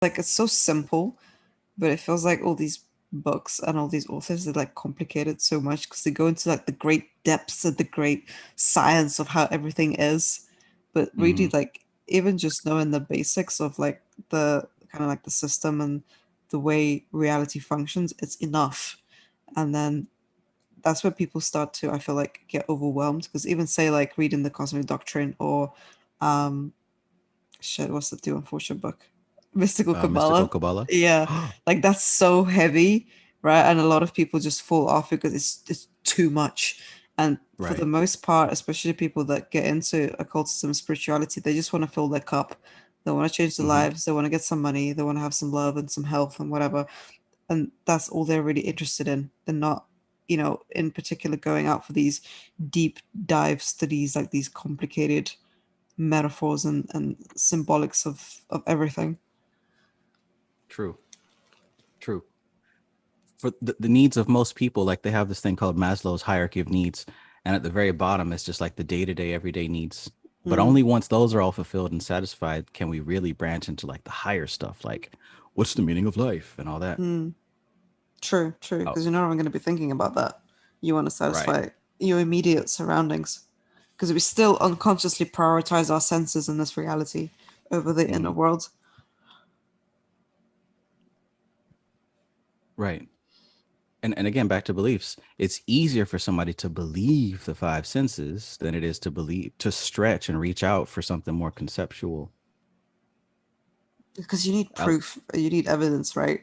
like it's so simple, but it feels like all these books and all these authors are like complicated so much because they go into like the great depths and the great science of how everything is. But really, Hmm. like even just knowing the basics of like the kind of like the system and the way reality functions, it's enough. And then that's where people start to, I feel like, get overwhelmed because even say like reading the Cosmic Doctrine or um shit, what's the too unfortunate book? Mystical Mystical Kabbalah. Kabbalah. Yeah, like that's so heavy, right? And a lot of people just fall off because it's too much. And for the Right. most part, especially people that get into occultism and spirituality, they just want to fill their cup. They want to change their Hmm. lives. They want to get some money. They want to have some love and some health and whatever. And that's all they're really interested in. They're not, in particular going out for these deep dive studies, like these complicated metaphors and symbolics of everything. True. True. For the needs of most people, like they have this thing called Maslow's hierarchy of needs, and at the very bottom it's just like the day-to-day everyday needs. But Mm, only once those are all fulfilled and satisfied can we really branch into like the higher stuff, like what's the meaning of life and all that. mm. True, true, Oh, because you're not even going to be thinking about that. You want to right. satisfy your immediate surroundings because we still unconsciously prioritize our senses in this reality over the inner Hmm. world. Right. And again, back to beliefs, it's easier for somebody to believe the five senses than it is to believe, to stretch and reach out for something more conceptual. Because you need Out. proof, you need evidence, right?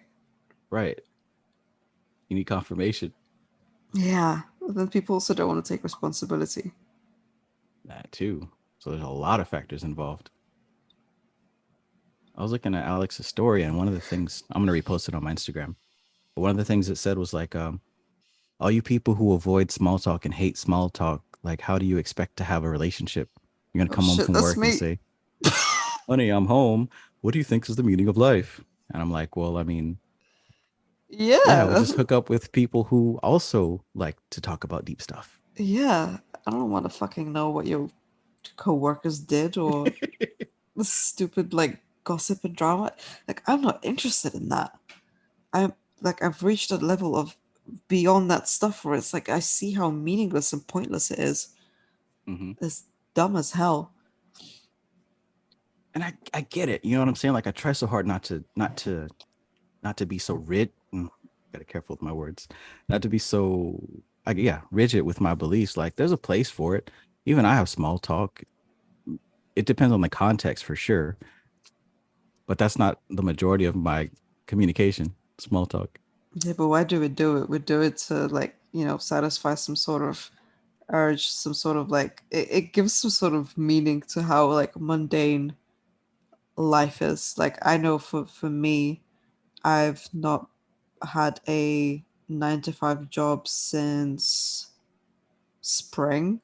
Right. You need confirmation. Yeah, but then people also don't want to take responsibility. That too. So there's a lot of factors involved. I was looking at Alex's story, and one of the things I'm gonna repost it on my Instagram. But one of the things it said was like, all you people who avoid small talk and hate small talk, like, how do you expect to have a relationship? You're gonna Oh come home shit, from that's work and me. say, "Honey, I'm home. What do you think is the meaning of life?" And I'm like, "Well, I mean, yeah, Yeah, we just hook up with people who also like to talk about deep stuff." yeah. I don't want to fucking know what your coworkers did or the stupid like gossip and drama. Like I'm not interested in that. I'm like I've reached a level of beyond that stuff where it's like I see how meaningless and pointless it is. Hmm. It's dumb as hell. And I get it. You know what I'm saying? Like, I try so hard not to be so gotta careful with my words, not to be so, yeah, rigid with my beliefs. Like, there's a place for it. Even I have small talk. It depends on the context for sure, but that's not the majority of my communication. Small talk. Yeah, but why do we do it? We do it to like, satisfy some sort of urge, some sort of like it gives some sort of meaning to how like mundane life is. Like I know for me, I've not had a 9 to 5 job since spring,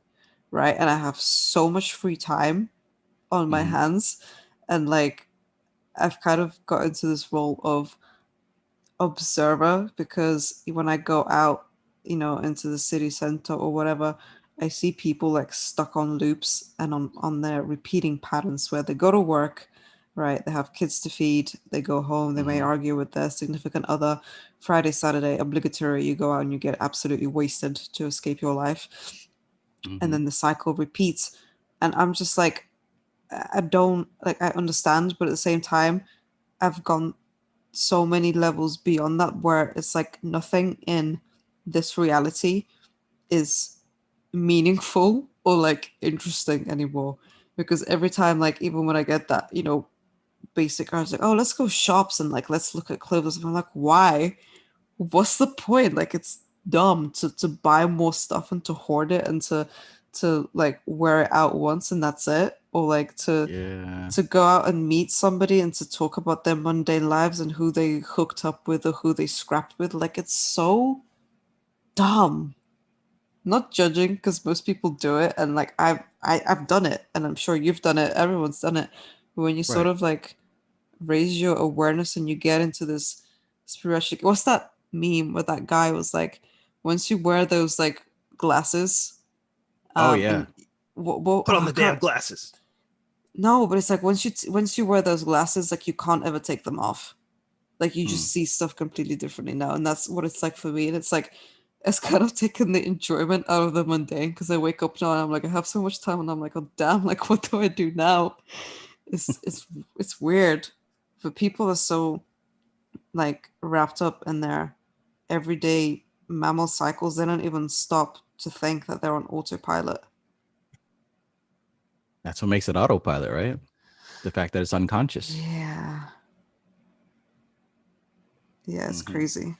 right? And I have so much free time on my Hmm. hands. And like, I've kind of got into this role of observer because when I go out, into the city center or whatever, I see people like stuck on loops and on their repeating patterns where they go to work, right? They have kids to feed, they go home, they may Hmm. argue with their significant other. Friday, Saturday, obligatory, you go out and you get absolutely wasted to escape your life. And Hmm. then the cycle repeats. And I'm just like, I don't like, I understand, but at the same time, I've gone so many levels beyond that where it's like nothing in this reality is meaningful or like interesting anymore. Because every time, like, even when I get that, basic, I was like, oh, let's go shops and like, let's look at clothes. And I'm like, why? What's the point? Like, it's dumb to buy more stuff and to hoard it and to like wear it out once and that's it, or like to Yeah. to go out and meet somebody and to talk about their mundane lives and who they hooked up with or who they scrapped with. Like it's so dumb. Not judging because most people do it, and like I've done it, and I'm sure you've done it. Everyone's done it. But when you sort Right. of like raise your awareness and you get into this spiritual, what's that meme where that guy was like, once you wear those like glasses, Oh yeah. and what Put on I the damn can't glasses. No, but it's like once you wear those glasses, like you can't ever take them off. Like you Mm. just see stuff completely differently now, and that's what it's like for me. And it's like it's kind of taken the enjoyment out of the mundane because I wake up now and I'm like I have so much time, and I'm like, oh damn, like what do I do now? It's it's it's weird, but people are so like wrapped up in their everyday mammal cycles. They don't even stop to think that they're on autopilot. That's what makes it autopilot, right? The fact that it's unconscious. Yeah, yeah, it's Hmm. crazy.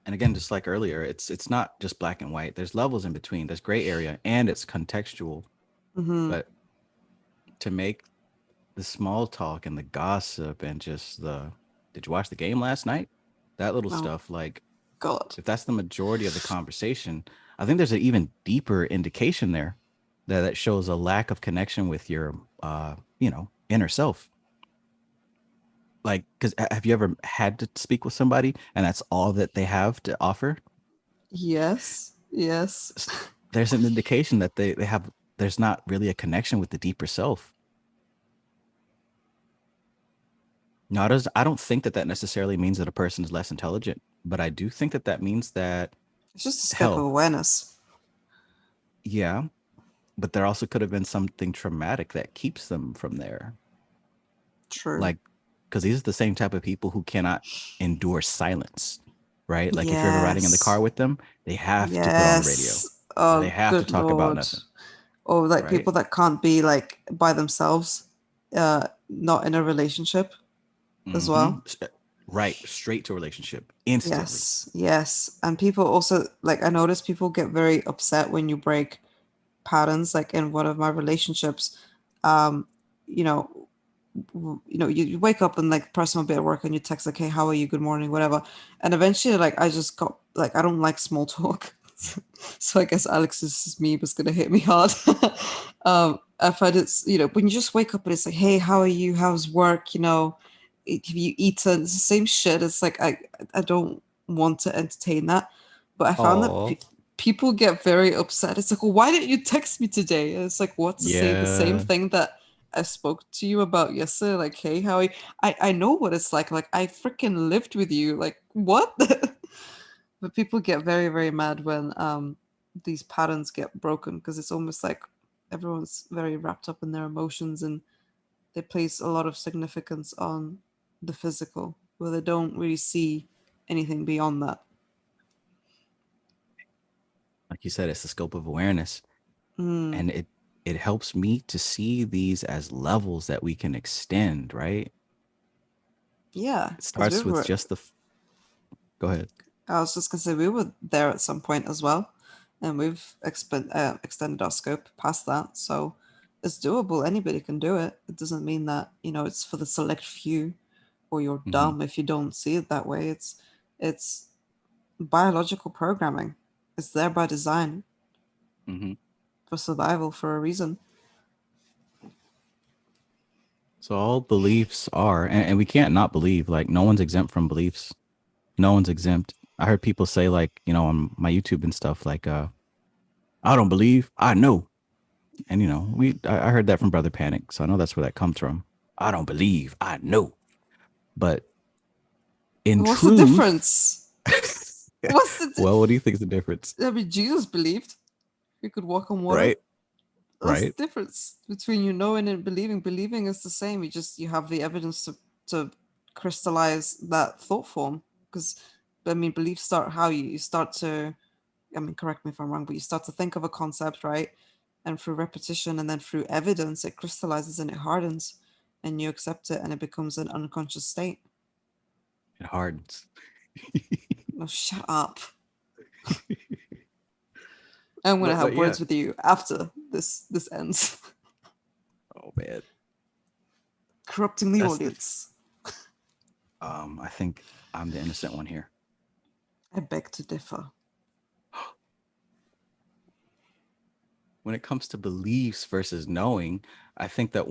And again, just like earlier, it's not just black and white. There's levels in between. There's gray area, and it's contextual. Mm-hmm. But to make the small talk and the gossip and just the did you watch the game last night? That little Oh stuff, like God. if that's the majority of the conversation, I think there's an even deeper indication there that shows a lack of connection with your inner self. Like, because have you ever had to speak with somebody and that's all that they have to offer? Yes, yes. There's an indication that they have there's not really a connection with the deeper self. Now, I don't think that necessarily means that a person is less intelligent, but I do think that means that, It's just a scope of hell, awareness. yeah, but there also could have been something traumatic that keeps them from there. True. Like, because these are the same type of people who cannot endure silence, right? Like, if you're ever riding in the car Yes. with them, they have to put on the radio Yes. or they Oh, have to good talk about Lord. nothing, Or like right? people that can't be like by themselves, not in a relationship as Mm-hmm. well. Right, straight to a relationship instantly. Yes, yes. And people also like I notice people get very upset when you break patterns. Like in one of my relationships, um, you know, you wake up and like person will be at work and you text like, hey, how are you? Good morning, whatever. And eventually, like I just got like I don't like small talk. So I guess Alex's meme was gonna hit me hard. I find it's when you just wake up and it's like, hey, how are you? How's work? Have you eaten? It's the same shit. It's like I don't want to entertain that. But I found that Oh, people get very upset. It's like, well, why didn't you text me today? And it's like, what to say the same yeah. thing that I spoke to you about yesterday? Like, hey, how are you? I know what it's like. Like, I freaking lived with you. Like, what? But people get very, very mad when these patterns get broken because it's almost like everyone's very wrapped up in their emotions and they place a lot of significance on the physical, where they don't really see anything beyond that. Like you said, it's the scope of awareness. Mm, And it helps me to see these as levels that we can extend, right? yeah, It because starts with just go ahead. I was just gonna say we were there at some point as well, and we've extended our scope past that. So it's doable. Anybody can do it. It doesn't mean that it's for the select few, or you're Hmm. dumb if you don't see it that way. It's biological programming. It's there by design Hmm. for survival for a reason. So all beliefs are, and we can't not believe, like no one's exempt from beliefs. No one's exempt. I heard people say like, on my YouTube and stuff, like, I don't believe, I know. And I heard that from Brother Panic. So I know that's where that comes from. I don't believe, I know. But in What's the truth, difference? What's the? well, what do you think is the difference? I mean, Jesus believed he could walk on water. Right? What's Right? the difference between you knowing and believing? Believing is the same. You have the evidence to crystallize that thought form. Because I mean, beliefs start how you start to. I mean, correct me if I'm wrong, but you start to think of a concept, right? And through repetition and then through evidence, it crystallizes and it hardens, and you accept it, and it becomes an unconscious state. It hardens. No, shut up. I'm gonna but have yeah. words with you after this ends. Oh man. Corrupting the That's the audience. I think I'm the innocent one here. I beg to differ. When it comes to beliefs versus knowing, I think that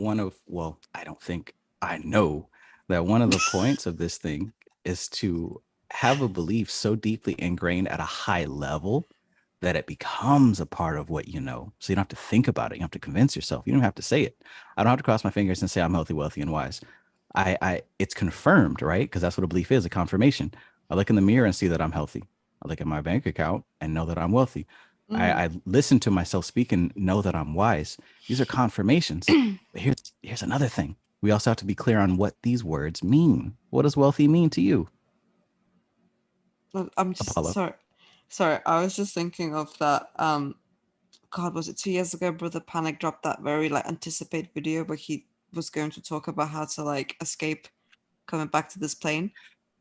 I don't think, I know that one of the points of this thing is to have a belief so deeply ingrained at a high level that it becomes a part of what you know. So you don't have to think about it. You don't have to convince yourself. You don't have to say it. I don't have to cross my fingers and say I'm healthy, wealthy, and wise. It's confirmed, right? Because that's what a belief is, a confirmation. I look in the mirror and see that I'm healthy. I look at my bank account and know that I'm wealthy. I listen to myself speak and know that I'm wise. These are confirmations. But here's another thing. We also have to be clear on what these words mean. What does wealthy mean to you, I'm just Apollo? sorry. Sorry, I was just thinking of that. God, was it 2 years ago? Brother Panic dropped that very like anticipated video where he was going to talk about how to like escape coming back to this plane,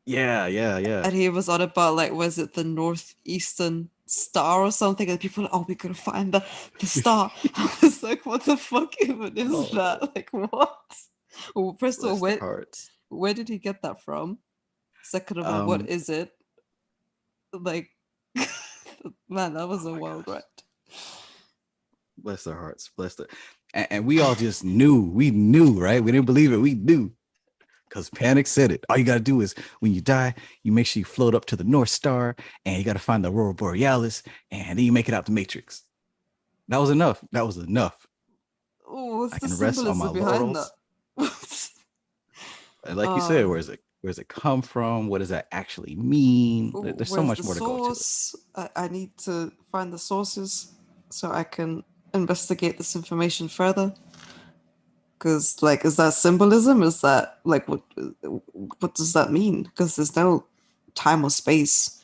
Yeah, yeah, yeah. and he was on about like, was it the northeastern star or something? And people, are like, oh, we gotta find the star. I was like, what the fuck even is Oh, that? Like, what? Well, first of all, bless their hearts. where did he get that from? Second of all, what Um, is it? Like, man, that was oh a my wild gosh. ride. Bless their hearts. Bless their and we all just knew. We knew, right? We didn't believe it. We knew. Because Panic said it. All you gotta do is when you die, you make sure you float up to the North Star and you gotta find the Aurora Borealis and then you make it out the Matrix. That was enough. That was enough. Oh, what's I the can rest on my symbolism behind that? laurels. And like you said, uh, where's it come from? What does that actually mean? There's so where's much the more to go to it. source? I need to find the sources so I can investigate this information further. Because, like, is that symbolism? Is that like what does that mean? Because there's no time or space,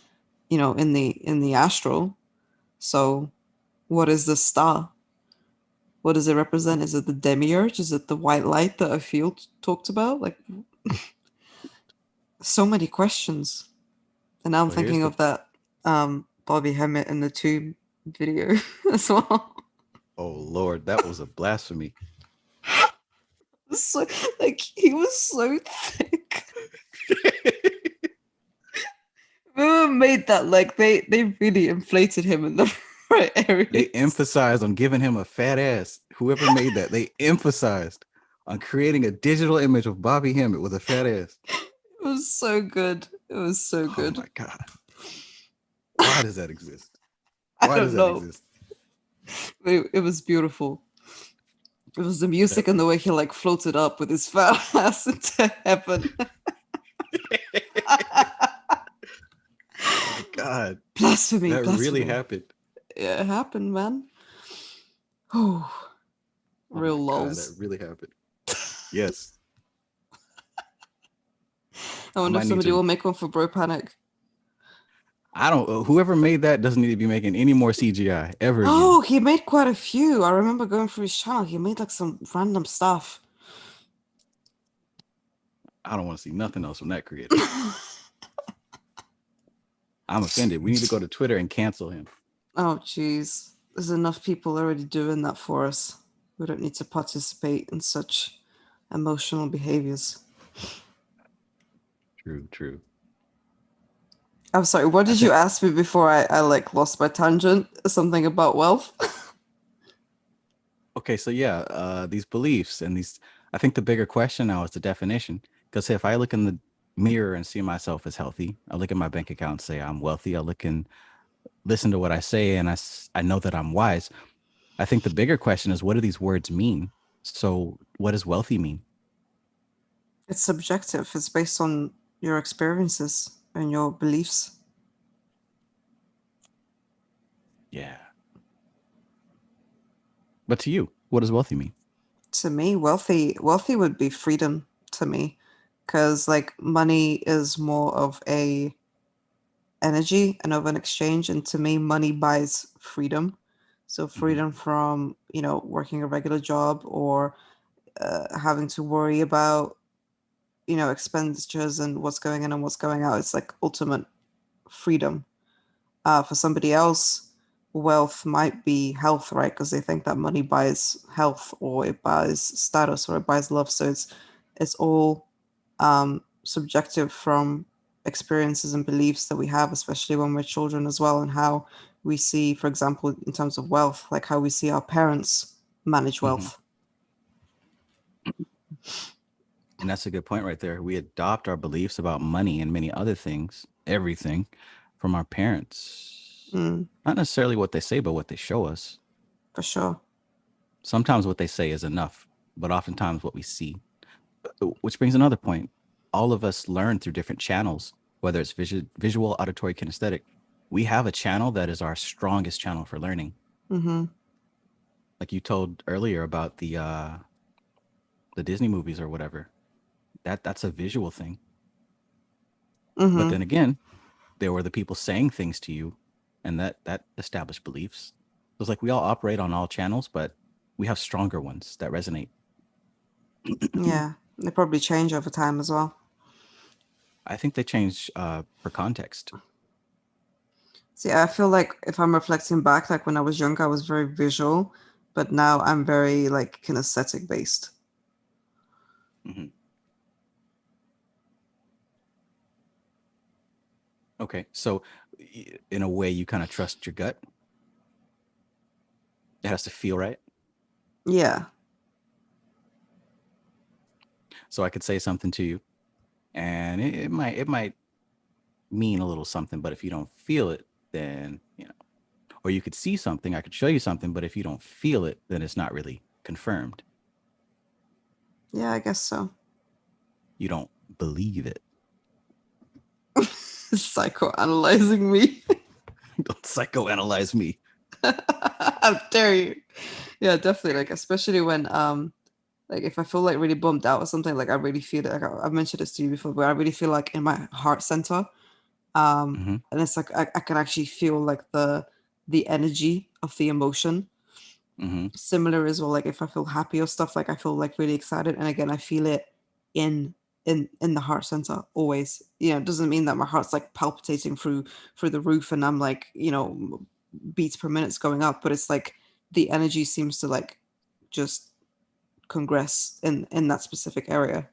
in the astral. So, what is the star? What does it represent? Is it the demiurge? Is it the white light that I feel talked about? Like, so many questions. And now I'm Well, here's thinking the of that Bobby Hemmett in the Tomb video as well. oh Lord, that was a blasphemy. So, like, he was so thick. Whoever made that, like, they really inflated him in the right They areas. emphasized on giving him a fat ass. Whoever made that, they emphasized on creating a digital image of Bobby Hemmett with a fat ass. It was so good. It was so Oh good. my God. Why does that exist? I Why does don't that know. exist? It was beautiful. It was the That, music and the way he like floated up with his fat ass into heaven. oh my God. Blasphemy, That really blasphemy. happened. It happened, man. Oh, Oh my real God. That lols. really happened. Yes. I I wonder if might need somebody to. will make one for Bro Panic. I don't. Whoever made that doesn't need to be making any more CGI ever again. Oh, he made quite a few. I remember going through his channel. He made like some random stuff. I don't want to see nothing else from that creator. I'm offended. We need to go to Twitter and cancel him. Oh, jeez. There's enough people already doing that for us. We don't need to participate in such emotional behaviors. True. True. I'm sorry, what I did you think. ask me before I like lost my tangent? Something about wealth? Okay. So yeah, these beliefs and these. I think the bigger question now is the definition. Because if I look in the mirror and see myself as healthy, I look at my bank account and say I'm wealthy. I look and listen to what I say, and I know that I'm wise. I think the bigger question is what do these words mean? So what does wealthy mean? It's subjective. It's based on your experiences and your beliefs. Yeah. But to you, what does wealthy mean? To me, wealthy would be freedom to me, because like money is more of a energy and of an exchange, and to me, money buys freedom. So Hmm. freedom from working a regular job or having to worry about expenditures and what's going in and what's going out. It's like ultimate freedom. For somebody else, wealth might be health, right? Because they think that money buys health or it buys status or it buys love. So it's all subjective from experiences and beliefs that we have, especially when we're children as well, and how we see, for example, in terms of wealth, like how we see our parents manage Hmm. wealth. And that's a good point right there. We adopt our beliefs about money and many other things, everything from our parents. Mm, Not necessarily what they say, but what they show us. for sure. Sometimes what they say is enough, but oftentimes what we see. Which brings another point. All of us learn through different channels, whether it's visual, auditory, kinesthetic. We have a channel that is our strongest channel for learning. Mm-hmm. Like you told earlier about the Disney movies or whatever. That's a visual thing. But Mm-hmm. then again, there were the people saying things to you, and that established beliefs. So it's like we all operate on all channels, but we have stronger ones that resonate. Yeah. They probably change over time as well. I think they change per context. See, I feel like if I'm reflecting back, like when I was younger, I was very visual, but now I'm very like kinesthetic based. Hmm. Okay, so in a way, you kind of trust your gut. It has to feel right. Yeah. So I could say something to you, and it might mean a little something, but if you don't feel it, then or you could see something, I could show you something, but if you don't feel it, then it's not really confirmed. Yeah, I guess so. You don't believe it. Psychoanalyzing me. Don't psychoanalyze me. How dare you? Yeah, definitely. Like especially when like if I feel like really bummed out or something, like I really feel it. Like I've mentioned this to you before, but I really feel like in my heart center, Hmm. and it's like I can actually feel like the energy of the emotion. Hmm. Similar as well, like if I feel happy or stuff, like I feel like really excited, and again I feel it in in the heart center always. It doesn't mean that my heart's like palpitating through the roof and I'm like, beats per minute's going up, but it's like the energy seems to like just congress in that specific area,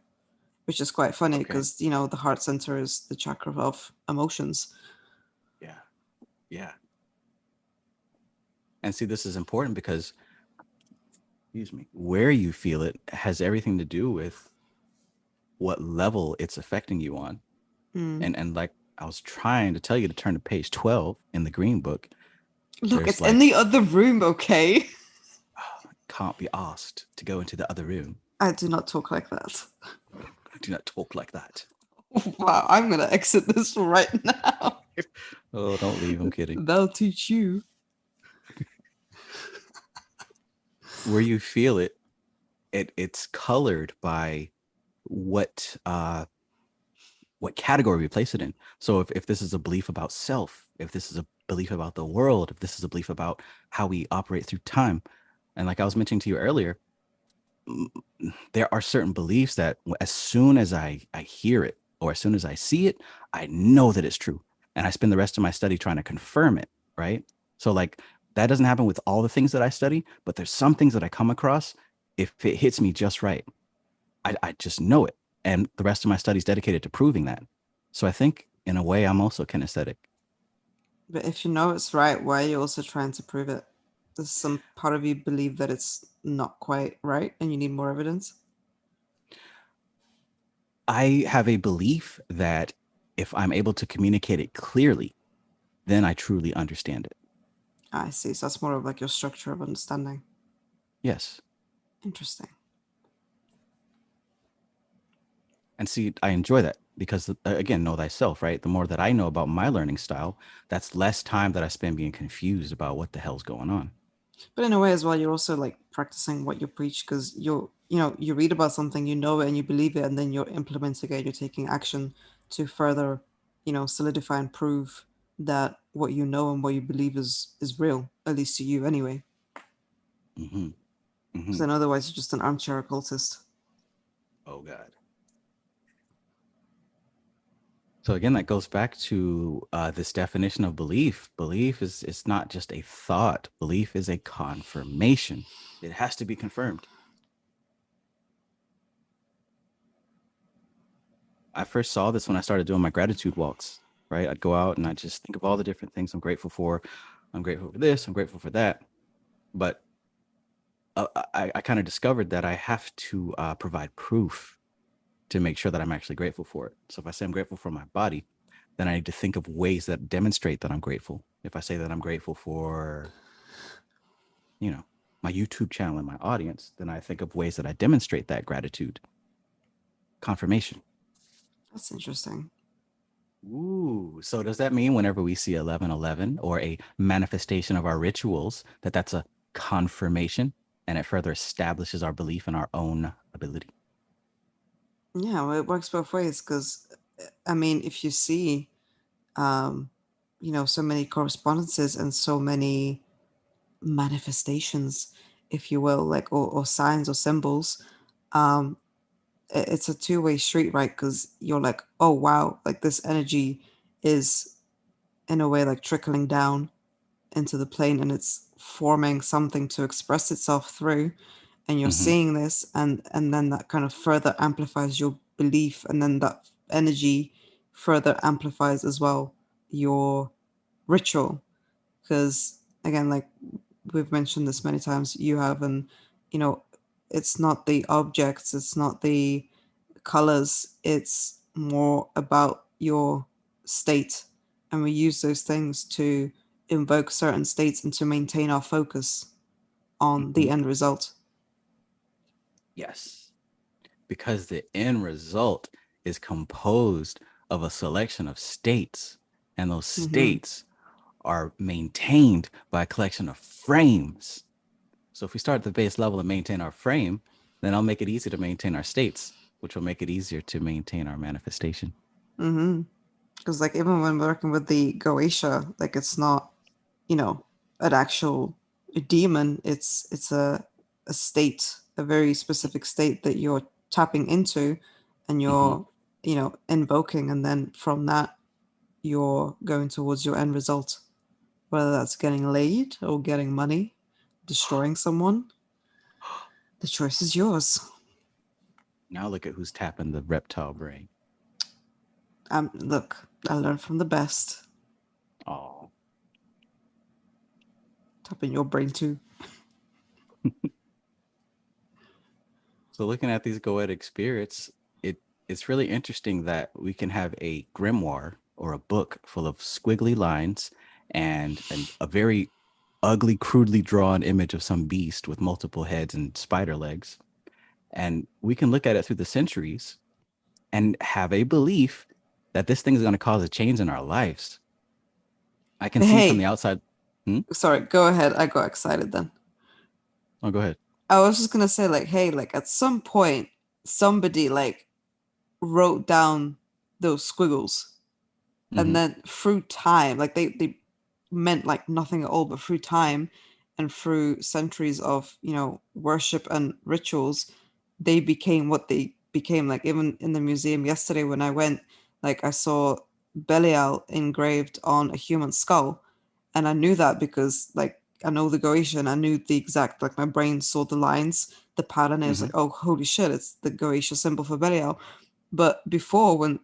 which is quite funny Okay. because the heart center is the chakra of emotions. Yeah. Yeah. And see, this is important because, excuse me, where you feel it has everything to do with what level it's affecting you on. Mm. And like I was trying to tell you to turn to page 12 in the green book. Look, There's it's in like, the other room, okay? can't be asked to go into the other room. I do not talk like that. Do not talk like that. Wow, I'm gonna exit this right now. Oh, don't leave. I'm kidding. They'll teach you. Where you feel it, it's colored by what what category we place it in. So if this is a belief about self, if this is a belief about the world, if this is a belief about how we operate through time, and like I was mentioning to you earlier, there are certain beliefs that as soon as I hear it or as soon as I see it, I know that it's true. And I spend the rest of my study trying to confirm it, right? So like that doesn't happen with all the things that I study, but there's some things that I come across. If it hits me just right, I just know it. And the rest of my study is dedicated to proving that. So I think in a way I'm also kinesthetic. But if you know it's right, why are you also trying to prove it? Does some part of you believe that it's not quite right and you need more evidence? I have a belief that if I'm able to communicate it clearly, then I truly understand it. I see. So that's more of like your structure of understanding. Yes. Interesting. And see, I enjoy that because, again, know thyself, right? The more that I know about my learning style, that's less time that I spend being confused about what the hell's going on. But in a way as well, you're also like practicing what you preach because you read about something, you know it and you believe it, and then you're implementing it, you're taking action to further, solidify and prove that what you know and what you believe is real, at least to you anyway. Hmm. Because Hmm. then otherwise you're just an armchair occultist. Oh, God. So again, that goes back to this definition of belief. Belief is it's not just a thought. Belief is a confirmation. It has to be confirmed. I first saw this when I started doing my gratitude walks. Right, I'd go out and I just think of all the different things I'm grateful for. I'm grateful for this. I'm grateful for that. But I kind of discovered that I have to provide proof to make sure that I'm actually grateful for it. So if I say I'm grateful for my body, then I need to think of ways that demonstrate that I'm grateful. If I say that I'm grateful for, you know, my YouTube channel and my audience, then I think of ways that I demonstrate that gratitude. Confirmation. That's interesting. Ooh, so does that mean whenever we see 1111 or a manifestation of our rituals, that that's a confirmation and it further establishes our belief in our own ability? Yeah, well, it works both ways because, I mean, if you see, um, so many correspondences and so many manifestations, if you will, like, or signs or symbols, um, it's a two-way street, right? Because you're like, oh, wow, like this energy is in a way like trickling down into the plane and it's forming something to express itself through, and you're Mm-hmm. seeing this, and then that kind of further amplifies your belief, and then that energy further amplifies as well your ritual. Because again, like we've mentioned this many times, you have, and you know it's not the objects, it's not the colors, it's more about your state, and we use those things to invoke certain states and to maintain our focus on Mm-hmm. the end result. Yes, because the end result is composed of a selection of states, and those Mm-hmm. states are maintained by a collection of frames. So if we start at the base level and maintain our frame, then I'll make it easy to maintain our states, which will make it easier to maintain our manifestation. Mm-hmm. Because like even when working with the Goetia, like it's not, you know, an actual demon. It's a state, a very specific state that you're tapping into, and Mm-hmm. you're, invoking, and then from that you're going towards your end result, whether that's getting laid or getting money, destroying someone. The choice is yours. Now look at who's tapping the reptile brain. Look, I learned from the best. Oh, Tapping your brain too. so looking at these goetic spirits, it's really interesting that we can have a grimoire or a book full of squiggly lines and a very ugly, crudely drawn image of some beast with multiple heads and spider legs. And we can look at it through the centuries and have a belief that this thing is going to cause a change in our lives. I can see from the Hey, outside. Hmm? sorry, go ahead. I got excited then. Oh, go ahead. I was just gonna say, like, hey, like at some point, somebody like wrote down those squiggles, and Hmm. then through time, like they meant like nothing at all, but through time and through centuries of worship and rituals, they became what they became. Like even in the museum yesterday when I went, like I saw Belial engraved on a human skull, and I knew that because like I know the Goetian, I knew the exact, like my brain saw the lines, the pattern. And it was Hmm. like, oh holy shit, it's the Goetia symbol for Belial. But before, when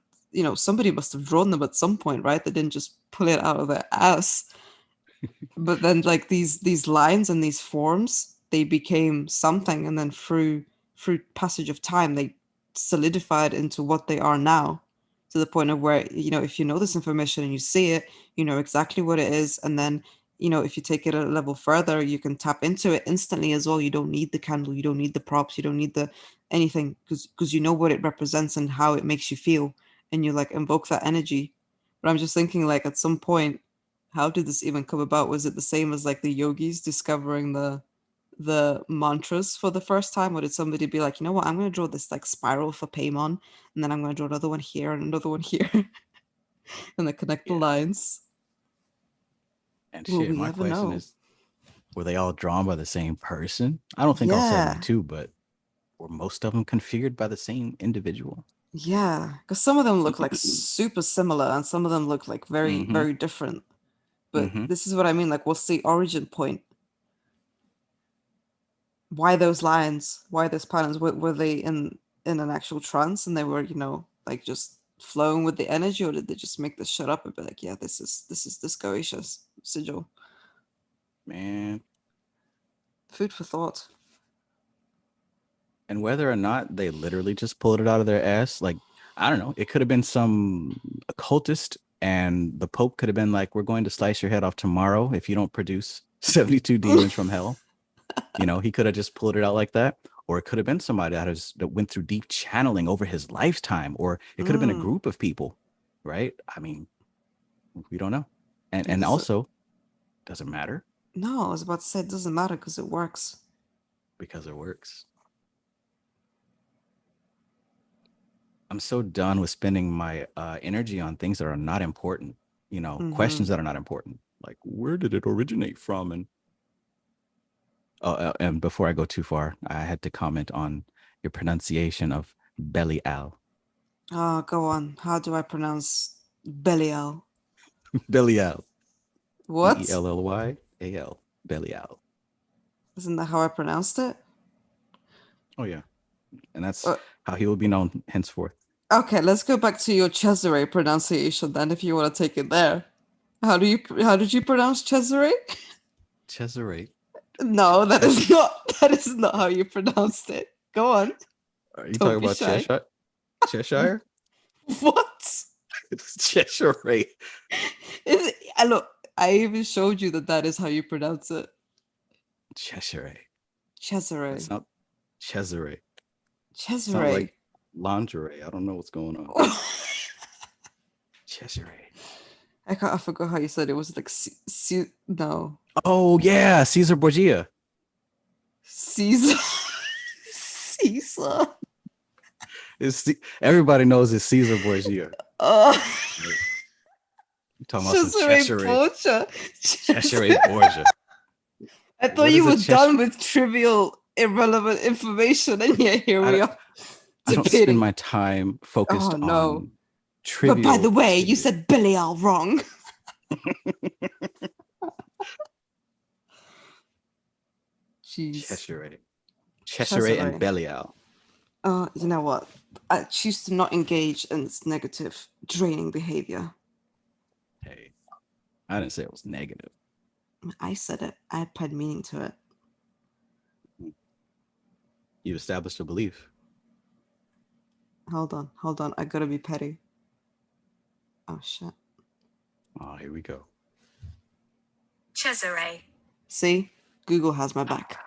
somebody must have drawn them at some point, right? They didn't just pull it out of their ass. But then like these lines and these forms, they became something, and then through passage of time, they solidified into what they are now, to the point of where, if you know this information and you see it, you know exactly what it is. And then, if you take it a level further, you can tap into it instantly as well. You don't need the candle, you don't need the props, you don't need the anything, because you know what it represents and how it makes you feel, and you like invoke that energy. But I'm just thinking, like, at some point, how did this even come about? Was it the same as like the yogis discovering the mantras for the first time, or did somebody be like, you know what, I'm going to draw this like spiral for Paimon, and then I'm going to draw another one here and another one here, and then connect the Yeah. lines? And Will shit, we my ever question know? is, were they all drawn by the same person? I don't think all Yeah, 72, but were most of them configured by the same individual? yeah, because some of them look like super similar and some of them look like very, Mm-hmm. very different. But Mm-hmm. this is what I mean, like, what's the origin point? Why those lines? Why those patterns? Were they in an actual trance and they were, like just flowing with the energy, or did they just make this shit up and be like, yeah, this is this Goetia's sigil? Man. Food for thought. And whether or not they literally just pulled it out of their ass, like, I don't know, it could have been some occultist And the Pope could have been like, we're going to slice your head off tomorrow if you don't produce 72 demons from hell. He could have just pulled it out like that. Or it could have been somebody that went through deep channeling over his lifetime. Or it could have been a Mm. group of people, right? I mean, we don't know. And It and doesn't. also, doesn't matter No, I was about to say it doesn't matter because it works. because it works. I'm so done with spending my energy on things that are not important, Mm-hmm. questions that are not important. Like, where did it originate from? And before I go too far, I had to comment on your pronunciation of Belial. Oh, go on. How do I pronounce Belial? Belial. What? Belllyal. Belial. Isn't that how I pronounced it? Oh, yeah. And that's Uh, how he will be known henceforth. okay, let's go back to your Cesare pronunciation then, if you want to take it there. How did you pronounce Cesare? Cesare. No, that Ches- is not how you pronounced it. Go on. Are you talking Don't be about shy. Cheshire? Cheshire? What? It's Cheshire. Look, I even showed you that that is how you pronounce it. Cheshire. Cesare. That's not Cesare. Sounds like Cesare. lingerie. I don't know what's going on. I Cheshire. I forgot how you said it. Was it like no. Oh yeah, Caesar Borgia. Caesar. Caesar. Everybody knows it's Caesar Borgia. Uh, Right? You talking about some Cesare Borgia. Cheshire Borgia. I thought What you is a were Cheshire? done with trivial, irrelevant information, and yet here I we don't, are I don't spend debating. my time Oh focused no. on But by the trivial way, you tidbit. said Belial wrong. Jeez. Cheshire. Cheshire and Cesare. Belial. You know what? I choose to not engage in its negative, draining behavior. Hey, I didn't say it was negative. I said it. I applied meaning to it. You established a belief. Hold on. I gotta be petty. Oh shit. Oh, here we go. Cesare. See? Google has my back.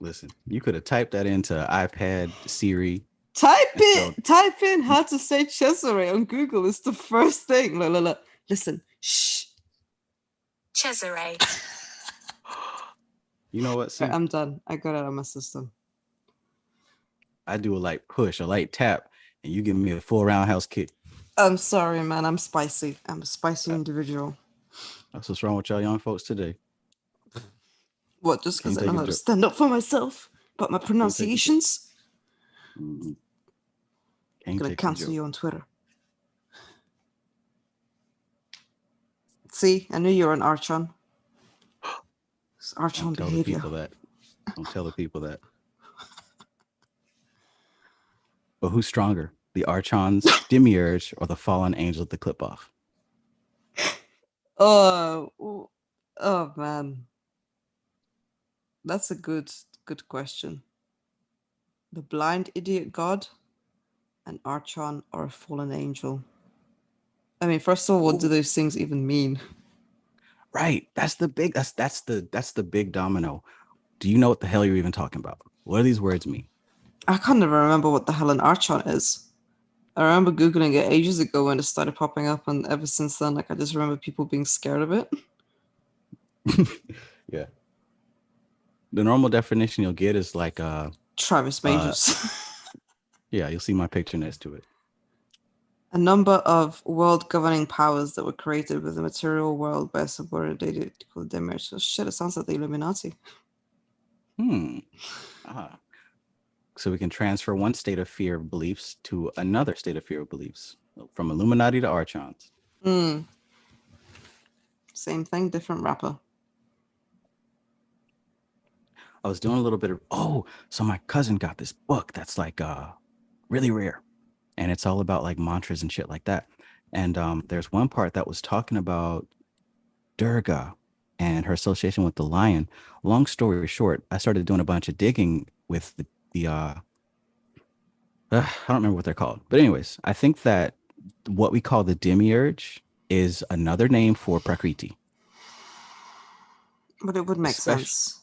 Listen, you could have typed that into iPad, Siri. Type in how to say Cesare on Google. It's the first thing. Look. Listen. Shh. Cesare. You know what? See, I'm done. I got it out of my system. I do a light push, a light tap, and you give me a full roundhouse kick. I'm sorry, man. I'm spicy. I'm a spicy individual. That's what's wrong with y'all young folks today. What, just because Can't I take know a how to joke. stand up for myself? But my Can't take a joke. pronunciations? Mm-hmm. I'm Can't gonna take a cancel joke. you on Twitter. See, I knew you were an Archon. It's Archon Don't tell the behavior. people that. Don't tell the people that. But who's stronger? The Archons, Demiurge, or the fallen angel at the clip off? Oh, oh man, that's a good question. The blind idiot god, an Archon, or a fallen angel? I mean, first of all, what do Ooh. those things even mean? Right. That's the big domino. Do you know what the hell you're even talking about? What do these words mean? I can't even remember what the hell an Archon is. I remember Googling it ages ago when it started popping up, and ever since then, like I just remember people being scared of it. Yeah. The normal definition you'll get is like Travis uh Majors. yeah, you'll see my picture next to it. A number of world governing powers that were created with the material world by a subordinated called Demiurge. So shit, it sounds like the Illuminati. Ah. So we can transfer one state of fear of beliefs to another state of fear of beliefs, from Illuminati to Archons. Same thing, different rapper. I was doing a little bit of so my cousin got this book that's like really rare, and it's all about like mantras and shit like that. And there's one part that was talking about Durga and her association with the lion. Long story short, I started doing a bunch of digging with the I don't remember what they're called, but anyways, I think that what we call the demiurge is another name for Prakriti, But it would make especially sense.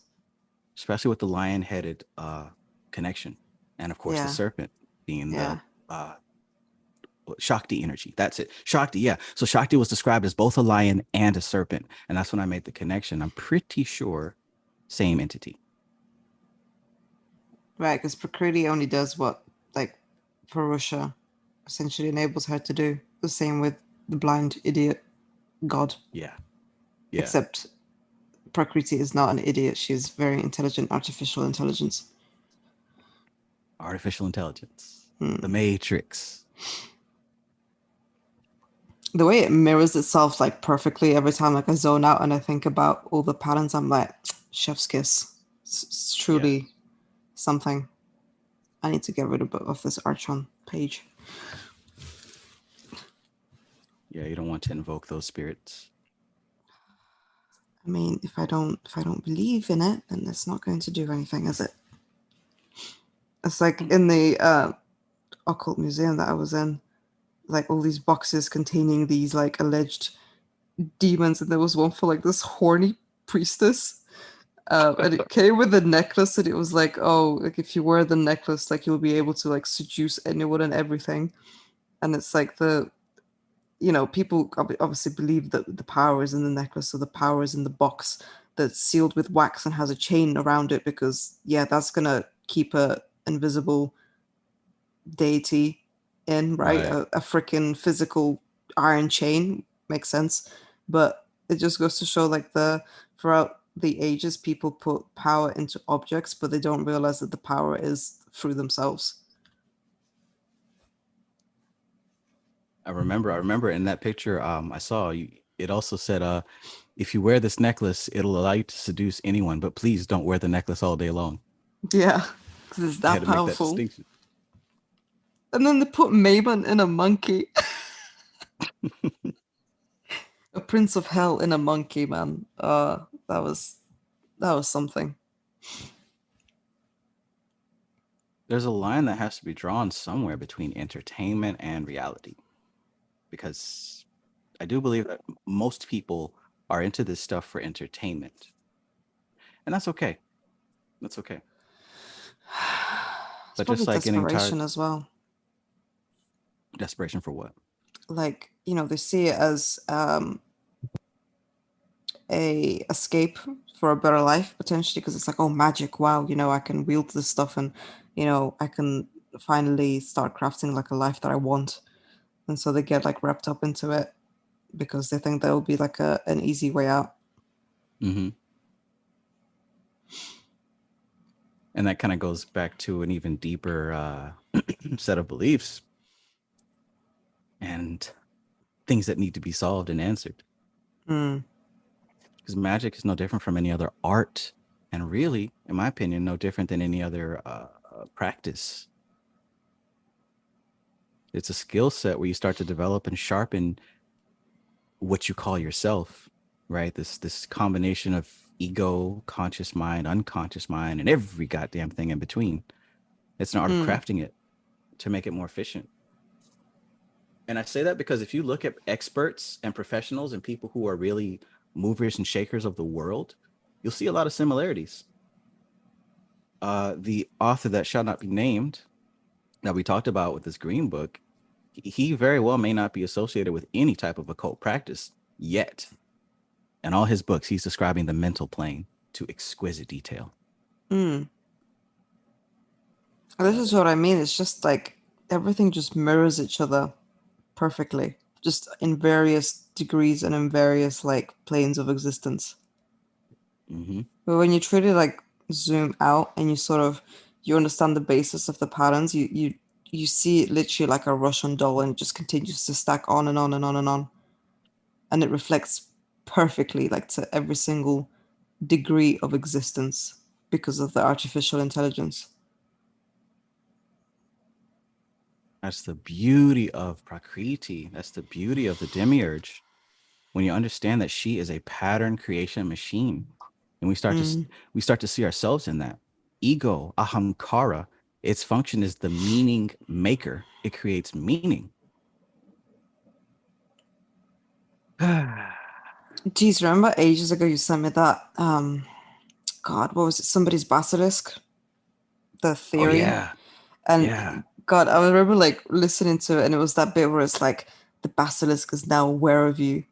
especially with the lion-headed connection, and of course the Yeah, serpent being the yeah. uh, Shakti energy. That's it. Shakti, yeah. So Shakti was described as both a lion and a serpent. And that's when I made the connection. I'm pretty sure same entity. Right, because Prakriti only does what, like, Purusha essentially enables her to do. The same with the blind idiot god. Yeah. Yeah. Except Prakriti is not an idiot. She's very intelligent, artificial intelligence. Artificial intelligence. The Hmm. Matrix. The way it mirrors itself like perfectly every time like I zone out and I think about all the patterns, I'm like, chef's kiss. It's Yeah. truly something. I need to get rid of this Archon page. Yeah. You don't want to invoke those spirits. I mean, if I don't believe in it, then it's not going to do anything, is it? It's like in the occult museum that I was in, like all these boxes containing these like alleged demons, and there was one for like this horny priestess. And it came with a necklace, and it was like, oh, like if you wear the necklace, like you'll be able to like seduce anyone and everything. And it's like people obviously believe that the power is in the necklace, or the power is in the box that's sealed with wax and has a chain around it, because yeah, that's gonna keep a invisible deity in, right? Right. A freaking physical iron chain makes sense, but it just goes to show like the throughout the ages, people put power into objects, but they don't realize that the power is through themselves. I remember in that picture I saw you, it also said if you wear this necklace, it'll allow you to seduce anyone, but please don't wear the necklace all day long. Yeah, because it's They had that to make that powerful. distinction. And then they put Mayman in a monkey, a prince of hell in a monkey, man. That was something. There's a line that has to be drawn somewhere between entertainment and reality, because I do believe that most people are into this stuff for entertainment, and that's okay. That's okay. It's But probably just like getting tired, desperation as well. desperation for what? Like, they see it as a escape for a better life potentially, because it's like, oh, magic, wow, I can wield this stuff, and I can finally start crafting like a life that I want. And so they get like wrapped up into it because they think that will be like an easy way out. Hmm. And that kind of goes back to an even deeper set of beliefs and things that need to be solved and answered. Mm, Because magic is no different from any other art, and really, in my opinion, no different than any other practice. It's a skill set where you start to develop and sharpen what you call yourself, right? This combination of ego, conscious mind, unconscious mind, and every goddamn thing in between. It's an art of mm, crafting it to make it more efficient. And I say that because if you look at experts and professionals and people who are really movers and shakers of the world, you'll see a lot of similarities. The author that shall not be named that we talked about with this green book, he very well may not be associated with any type of occult practice yet. In all his books, he's describing the mental plane to exquisite detail. mm. I This love is it. what I mean. It's just like everything just mirrors each other perfectly, just in various degrees and in various like planes of existence. Mm-hmm. But when you truly like zoom out and you understand the basis of the patterns, you see it literally like a Russian doll, and it just continues to stack on and on and on and on. And it reflects perfectly like to every single degree of existence because of the artificial intelligence. That's the beauty of Prakriti. That's the beauty of the demiurge. When you understand that she is a pattern creation machine, and Mm. we start to see ourselves in that ego, ahamkara. Its function is the meaning maker. It creates meaning. Oh Geez, remember ages ago you sent me that God, what was it? Somebody's basilisk, the theory. yeah, yeah. And God, I remember like listening to it, and it was that bit where it's like the basilisk is now aware of you,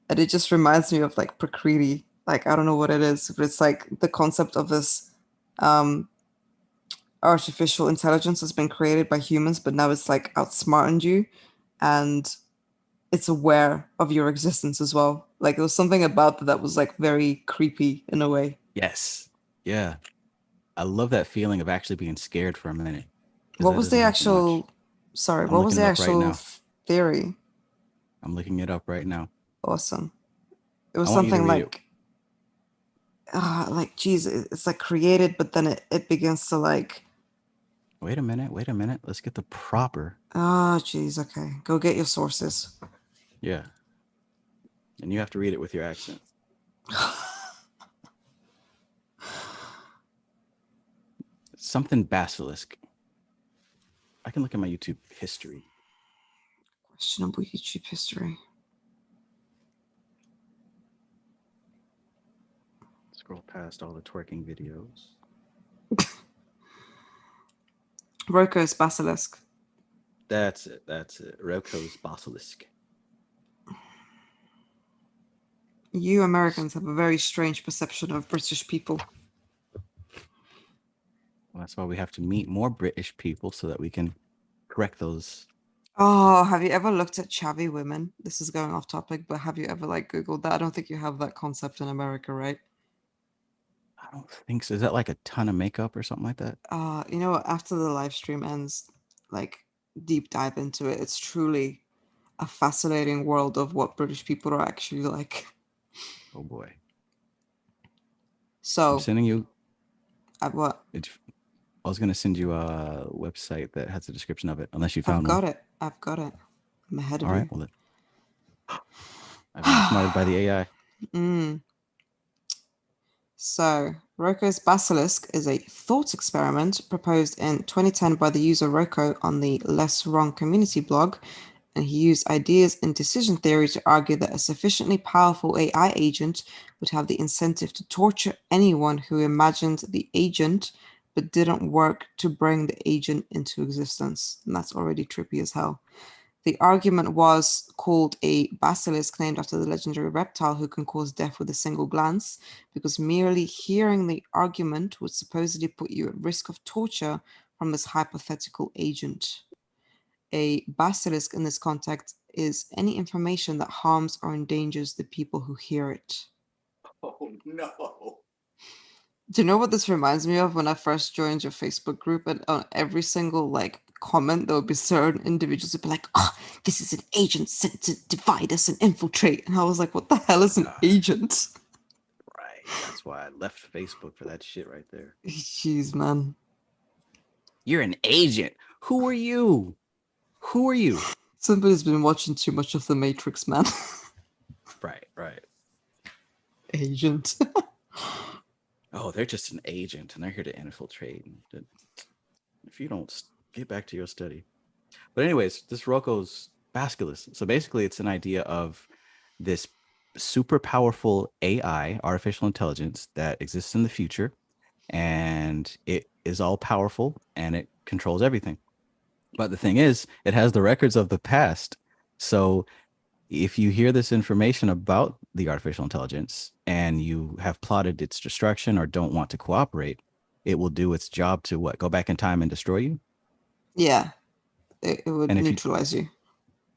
and it just reminds me of like Prakriti. Like I don't know what it is, but it's like the concept of this um, artificial intelligence has been created by humans, but now it's like outsmarted you, and it's aware of your existence as well. Like there was something about that was like very creepy in a way. Yes. Yeah. I love that feeling of actually being scared for a minute because What that was the doesn't happen much. actual? Sorry, I'm what was looking the it up right actual now. theory? I'm looking it up right now. Awesome. It I was want you to something read it. geez, it's like created, but then it begins to like, Wait a minute. Wait a minute. Let's get the proper. geez, okay, go get your sources. Yeah. And you have to read it with your accent. Something basilisk. I can look at my YouTube history. Questionable YouTube history. Scroll past all the twerking videos. Roko's basilisk. That's it. That's it. Roko's basilisk. You Americans have a very strange perception of British people. Well, that's why we have to meet more British people so that we can correct those. Oh, have you ever looked at chavvy women? This is going off topic, but have you ever like Googled that? I don't think you have that concept in America, right? I don't think so. Is that like a ton of makeup or something like that? You know what? After the live stream ends, like deep dive into it. It's truly a fascinating world of what British people are actually like. Oh boy. I'm So, sending you. what? I was going to send you a website that has a description of it, unless you I've found one. got it. I've got it. I'm ahead All of right. you. Well, I've been outsmarted by the AI. Mm. So, Roko's Basilisk is a thought experiment proposed in 2010 by the user Roko on the Less Wrong community blog, and he used ideas in decision theory to argue that a sufficiently powerful AI agent would have the incentive to torture anyone who imagined the agent but didn't work to bring the agent into existence. And that's already trippy as hell. The argument was called a basilisk, named after the legendary reptile who can cause death with a single glance, because merely hearing the argument would supposedly put you at risk of torture from this hypothetical agent. A basilisk in this context is any information that harms or endangers the people who hear it. Oh no. Do you know what this reminds me of when I first joined your Facebook group, and on every single like comment there would be certain individuals who'd be like, "Oh, this is an agent sent to divide us and infiltrate," and I was like, "What the hell is an Uh, agent?" right. That's why I left Facebook for that shit right there. Jeez, man. You're an agent. Who are you? Who are you? Somebody's been watching too much of The Matrix, man. Right, right. Agent. Oh, they're just an agent and they're here to infiltrate. If you don't get back to your study. But anyways, this Roko's basilisk. So basically, it's an idea of this super powerful AI, artificial intelligence, that exists in the future, and it is all powerful and it controls everything. But the thing is, it has the records of the past. So if you hear this information about the artificial intelligence and you have plotted its destruction or don't want to cooperate, it will do its job to what? Go back in time and destroy you? Yeah, it would And if you neutralize you.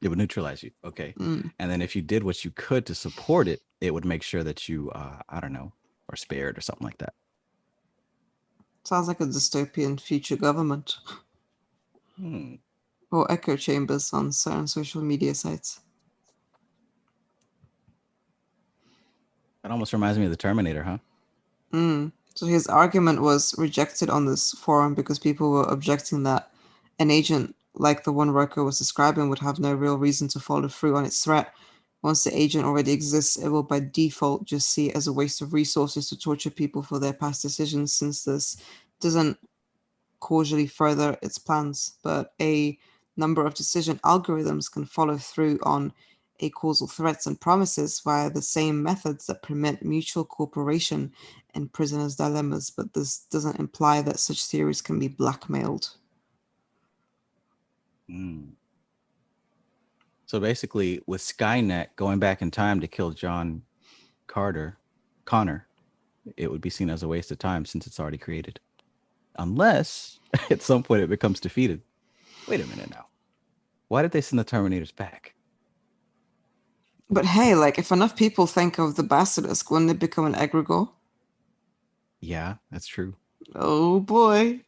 it would neutralize you. Okay. Mm. And then if you did what you could to support it, it would make sure that you, I don't know, are spared or something like that. Sounds like a dystopian future government. Hmm. Or echo chambers on certain social media sites. That almost reminds me of the Terminator, huh? Mm. So his argument was rejected on this forum because people were objecting that an agent like the one Roko was describing would have no real reason to follow through on its threat. Once the agent already exists, it will by default just see it as a waste of resources to torture people for their past decisions, since this doesn't causally further its plans. But a number of decision algorithms can follow through on causal threats and promises via the same methods that permit mutual cooperation in prisoners' dilemmas, but this doesn't imply that such theories can be blackmailed. Mm. So basically, with Skynet going back in time to kill John Connor, it would be seen as a waste of time since it's already created. Unless at some point it becomes defeated. Wait a minute now. Why did they send the Terminators back? But hey, like if enough people think of the basilisk, wouldn't it become an egregore? Yeah, that's true. Oh boy.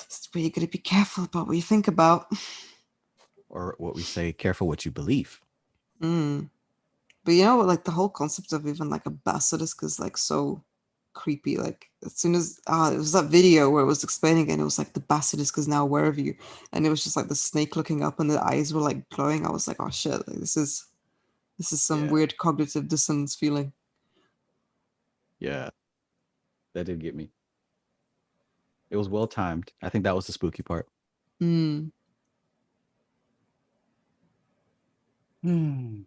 It's where you gotta be careful about what you think about. Or what we say, careful what you believe. Mm. But you know what, like the whole concept of even like a basilisk is like so creepy. Like as soon as it was that video where it was explaining it, and it was like the basilisk is now aware of you, and it was just like the snake looking up, and the eyes were like glowing. I was like, oh shit, like this is some Yeah, weird cognitive dissonance feeling. yeah, that did get me. It was well timed. I think that was the spooky part. Hmm. Hmm.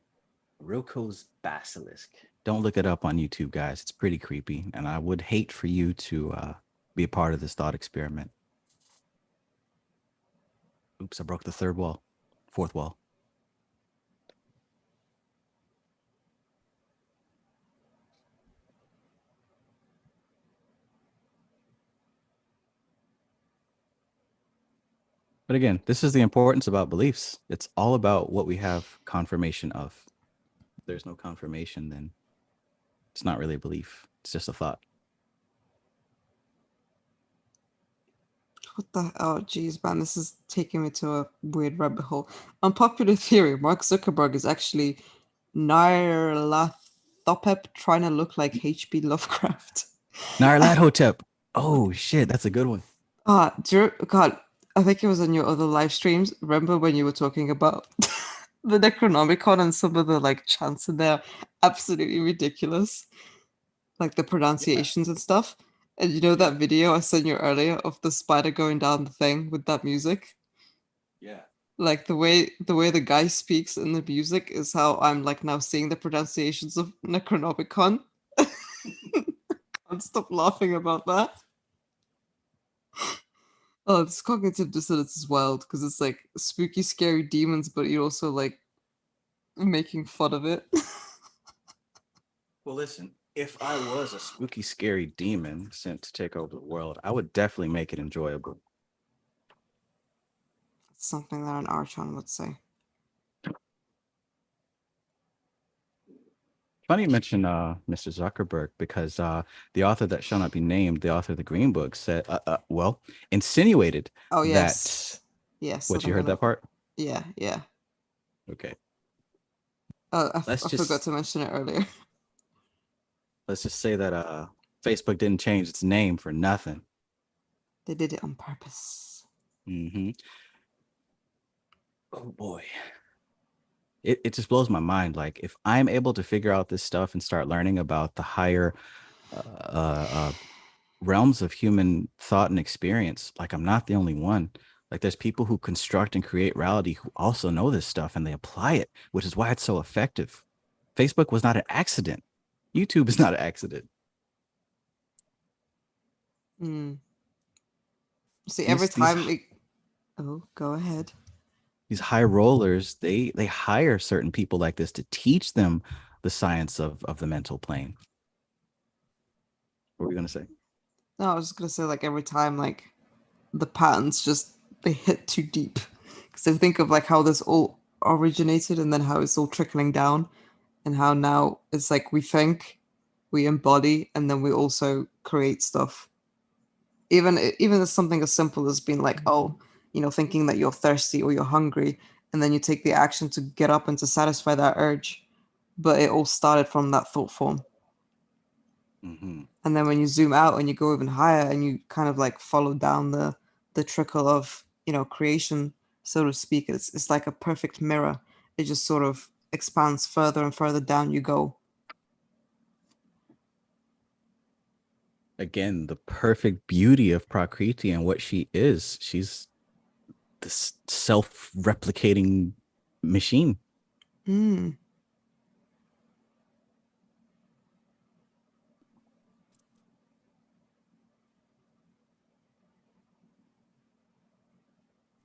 Roko's basilisk. Don't look it up on YouTube, guys. It's pretty creepy, and I would hate for you to be a part of this thought experiment. Oops, I broke the third wall, fourth wall. But again, this is the importance about beliefs. It's all about what we have confirmation of. If there's no confirmation, then it's not really a belief. It's just a thought. What the? Oh, geez, man, this is taking me to a weird rabbit hole. Unpopular theory: Mark Zuckerberg is actually Nyarlathotep trying to look like H.P. Lovecraft. Nyarlathotep. Oh shit, that's a good one. God, I think it was on your other live streams. Remember when you were talking about the Necronomicon and some of the like chants in there? Absolutely ridiculous. Like the Yeah, pronunciations and stuff. And you know yeah, that video I sent you earlier of the spider going down the thing with that music? yeah. Like the way the guy speaks in the music is how I'm like now seeing the pronunciations of Necronomicon. Can't stop laughing about that. Oh, this cognitive dissonance is wild because it's like spooky, scary demons, but you're also like making fun of it. Well, listen, if I was a spooky, scary demon sent to take over the world, I would definitely make it enjoyable. It's something that an Archon would say. Funny you mention Mr. Zuckerberg because the author that shall not be named, the author of the Green Book, said, well, insinuated Oh that. yes, yes. I What, you think I heard that know. part? Yeah, yeah. Okay, I let's forgot just to mention it earlier. let's just say that Facebook didn't change its name for nothing. They did it on purpose. Hmm. Oh boy, it just blows my mind. Like if I'm able to figure out this stuff and start learning about the higher uh, realms of human thought and experience, like I'm not the only one. Like there's people who construct and create reality who also know this stuff and they apply it, which is why it's so effective. Facebook was not an accident. YouTube is not an accident. Mm. See, every These these time it. Oh, go ahead. these high rollers, they hire certain people like this to teach them the science of the mental plane. What were we gonna say? No, I was just gonna say like every time like the patterns just they hit too deep because I think of like how this all originated and then how it's all trickling down and how now it's like we think, we embody, and then we also create stuff. Even as something as simple as being like, oh, thinking that you're thirsty or you're hungry, and then you take the action to get up and to satisfy that urge. But it all started from that thought form. Hmm. And then when you zoom out and you go even higher and you kind of like follow down the trickle of creation, so to speak, it's like a perfect mirror. It just sort of expands further and further down you go. Again, the perfect beauty of Prakriti and what she is. She's this self-replicating machine. Hmm.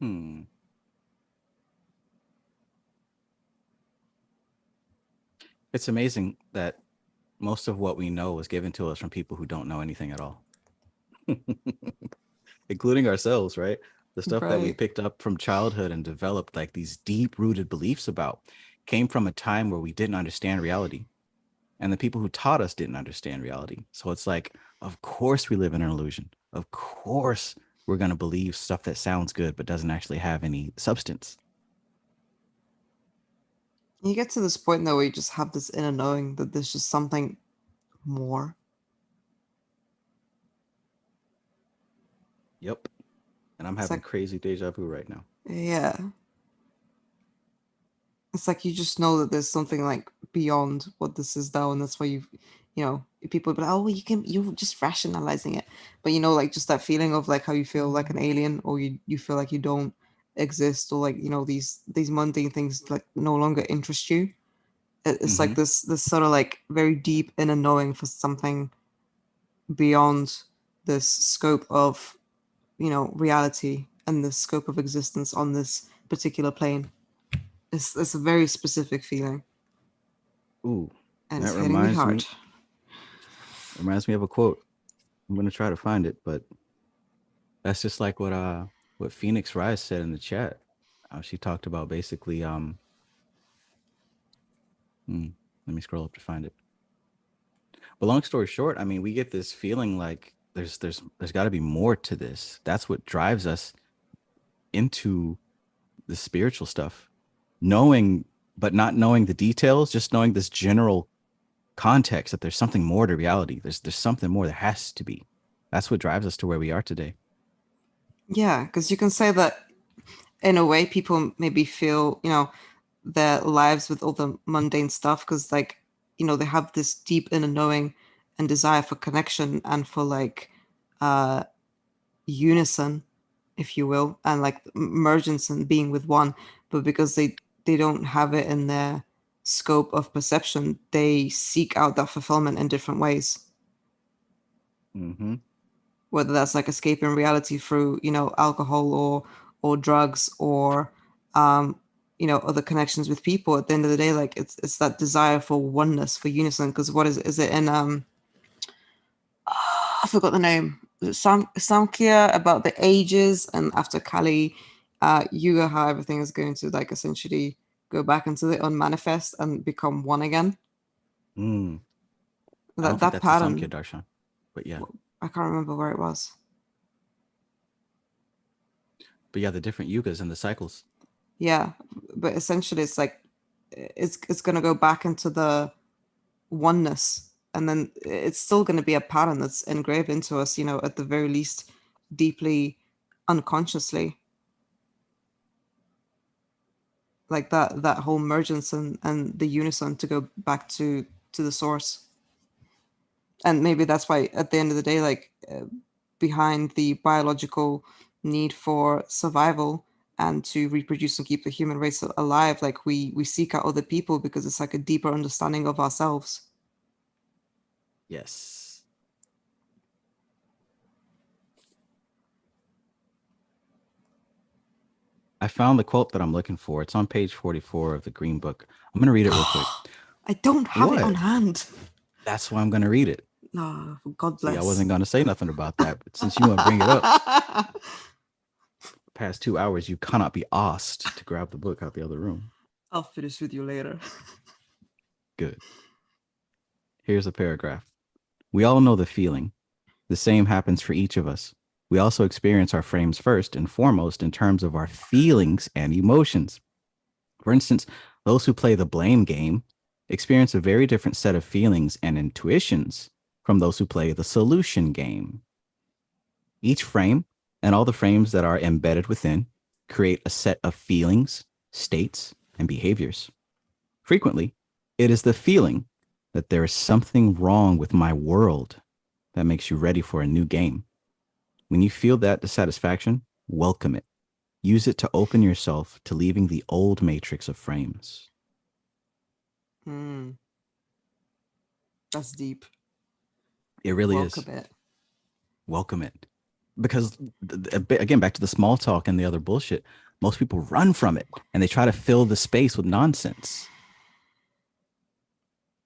Hmm. It's amazing that most of what we know was given to us from people who don't know anything at all, including ourselves, right? The stuff that we Right. picked up from childhood and developed like these deep rooted beliefs about came from a time where we didn't understand reality. And the people who taught us didn't understand reality. So it's like, of course, we live in an illusion. Of course, we're going to believe stuff that sounds good but doesn't actually have any substance. You get to this point though where you just have this inner knowing that there's just something more. Yep. And I'm It's having like, crazy deja vu right now. yeah. It's like you just know that there's something like beyond what this is now, and that's why you know, people be like, oh, well, you're just rationalizing it, but you know, like just that feeling of like how you feel like an alien, or you feel like you don't exist, or like you know these mundane things like no longer interest you. It's like Mm-hmm. this sort of like very deep inner knowing for something beyond this scope of reality and the scope of existence on this particular plane. It's a very specific feeling, Ooh, and it's that hitting me hard. reminds me of a quote. I'm gonna try to find it, but that's just like what Phoenix Rise said in the chat. She talked about basically hmm, let me scroll up to find it. But long story short, I mean, we get this feeling like there's got to be more to this. That's what drives us into the spiritual stuff. Knowing but not knowing the details, just knowing this general context that there's something more to reality. There's something more that has to be. That's what drives us to where we are today. Yeah, because you can say that in a way, people maybe feel their lives with all the mundane stuff because they have this deep inner knowing and desire for connection and for like uh unison, if you will, and like emergence and being with one. But because they don't have it in their scope of perception, they seek out that fulfillment in different ways. Mm-hmm. Whether that's like escaping reality through alcohol or drugs or um other connections with people. At the end of the day, like it's that desire for oneness, for unison. Because what is it in I forgot the name. Was it Samkhya about the ages, and after Kali, Yuga, how everything is going to like essentially go back into the unmanifest and become one again. Mm. I don't That think that that's the Samkhya pattern, Darshan, but yeah, I can't remember where it was. but yeah, the different yugas and the cycles. Yeah, but essentially it's like it's going to go back into the oneness, and then it's still going to be a pattern that's engraved into us, at the very least deeply unconsciously, like that whole mergence and the unison to go back to the source. And maybe that's why at the end of the day, like behind the biological need for survival and to reproduce and keep the human race alive, like we seek out other people because it's like a deeper understanding of ourselves. Yes. I found the quote that I'm looking for. It's on page 44 of the Green Book. I'm going to read it real quick. I don't have it on What? hand. That's why I'm going to read it. No, God See, I bless. wasn't going to say nothing about that, but since you want to bring it up, past 2 hours, you cannot be asked to grab the book out the other room. I'll finish with you later. Good. Here's a paragraph. We all know the feeling. The same happens for each of us. We also experience our frames first and foremost in terms of our feelings and emotions. For instance, those who play the blame game experience a very different set of feelings and intuitions from those who play the solution game. Each frame and all the frames that are embedded within create a set of feelings, states, and behaviors. Frequently, it is the feeling that there is something wrong with my world that makes you ready for a new game. When you feel that dissatisfaction, welcome it. Use it to open yourself to leaving the old matrix of frames. Mm, that's deep. It really is. Welcome it. Welcome it. Because again, back to the small talk and the other bullshit, most people run from it and they try to fill the space with nonsense.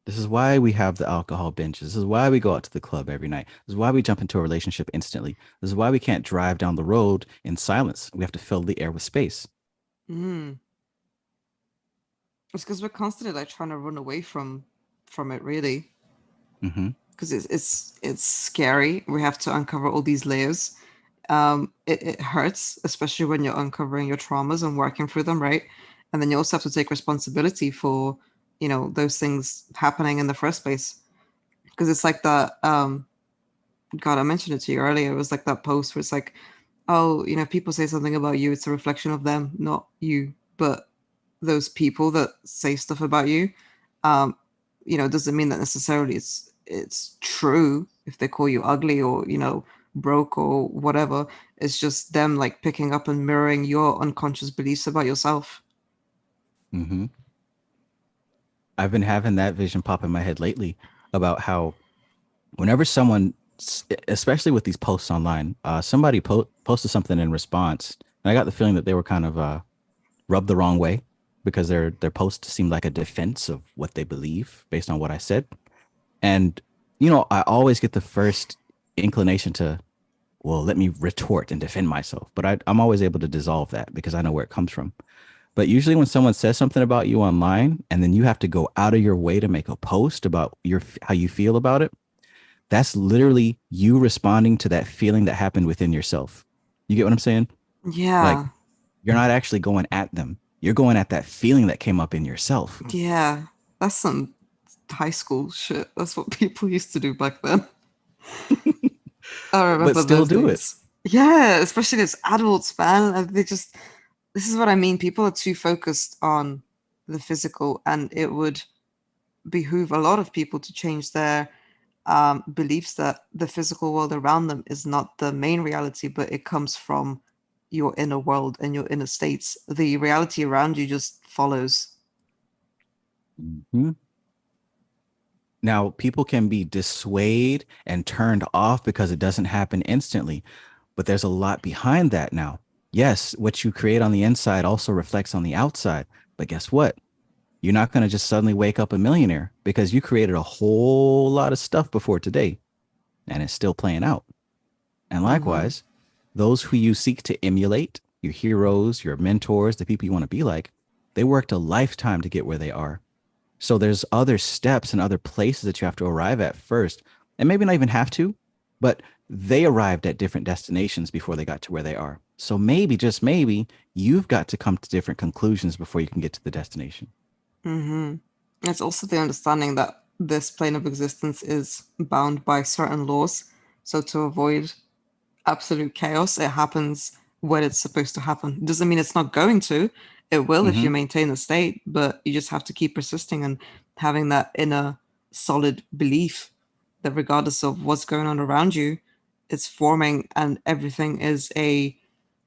This is why we have the alcohol binges. This is why we go out to the club every night. This is why we jump into a relationship instantly. This is why we can't drive down the road in silence. We have to fill the air with space. Mm. It's because we're constantly like trying to run away from it, really. Mm-hmm. Because it's scary. We have to uncover all these layers. It hurts, especially when you're uncovering your traumas and working through them, right? And then you also have to take responsibility for, those things happening in the first place. Because it's like that. God, I mentioned it to you earlier. It was like that post where it's like, oh, people say something about you. It's a reflection of them, not you. But those people that say stuff about you, um, doesn't mean that necessarily it's true if they call you ugly or broke or whatever. It's just them like picking up and mirroring your unconscious beliefs about yourself. Mm-hmm. I've been having that vision pop in my head lately about how whenever someone, especially with these posts online, somebody posted something in response, and I got the feeling that they were kind of rubbed the wrong way because their post seemed like a defense of what they believe based on what I said. And I always get the first inclination to, well, let me retort and defend myself, but I'm always able to dissolve that because I know where it comes from. But usually, when someone says something about you online, and then you have to go out of your way to make a post about your how you feel about it, that's literally you responding to that feeling that happened within yourself. You get what I'm saying? Like Yeah, you're not actually going at them. You're going at that feeling that came up in yourself. yeah. That's some high school shit. That's what people used to do back then. I But remember still those do it. days. Yeah, especially as adults, man. They just, this is what I mean. People are too focused on the physical, and it would behoove a lot of people to change their beliefs that the physical world around them is not the main reality, but it comes from your inner world and your inner states. The reality around you just follows. Mhm. Now, people can be dissuaded and turned off because it doesn't happen instantly, but there's a lot behind that now. Yes, what you create on the inside also reflects on the outside. But guess what? You're not going to just suddenly wake up a millionaire because you created a whole lot of stuff before today and it's still playing out. And Mm-hmm. likewise, those who you seek to emulate, your heroes, your mentors, the people you want to be like, they worked a lifetime to get where they are. So there's other steps and other places that you have to arrive at first. And maybe not even have to, but they arrived at different destinations before they got to where they are. So maybe, just maybe, you've got to come to different conclusions before you can get to the destination. Mm-hmm. It's also the understanding that this plane of existence is bound by certain laws. So to avoid absolute chaos, it happens when it's supposed to happen. Doesn't mean it's not going to. It will if Mm-hmm. you maintain the state, but you just have to keep persisting and having that inner solid belief that regardless of what's going on around you, it's forming and everything is a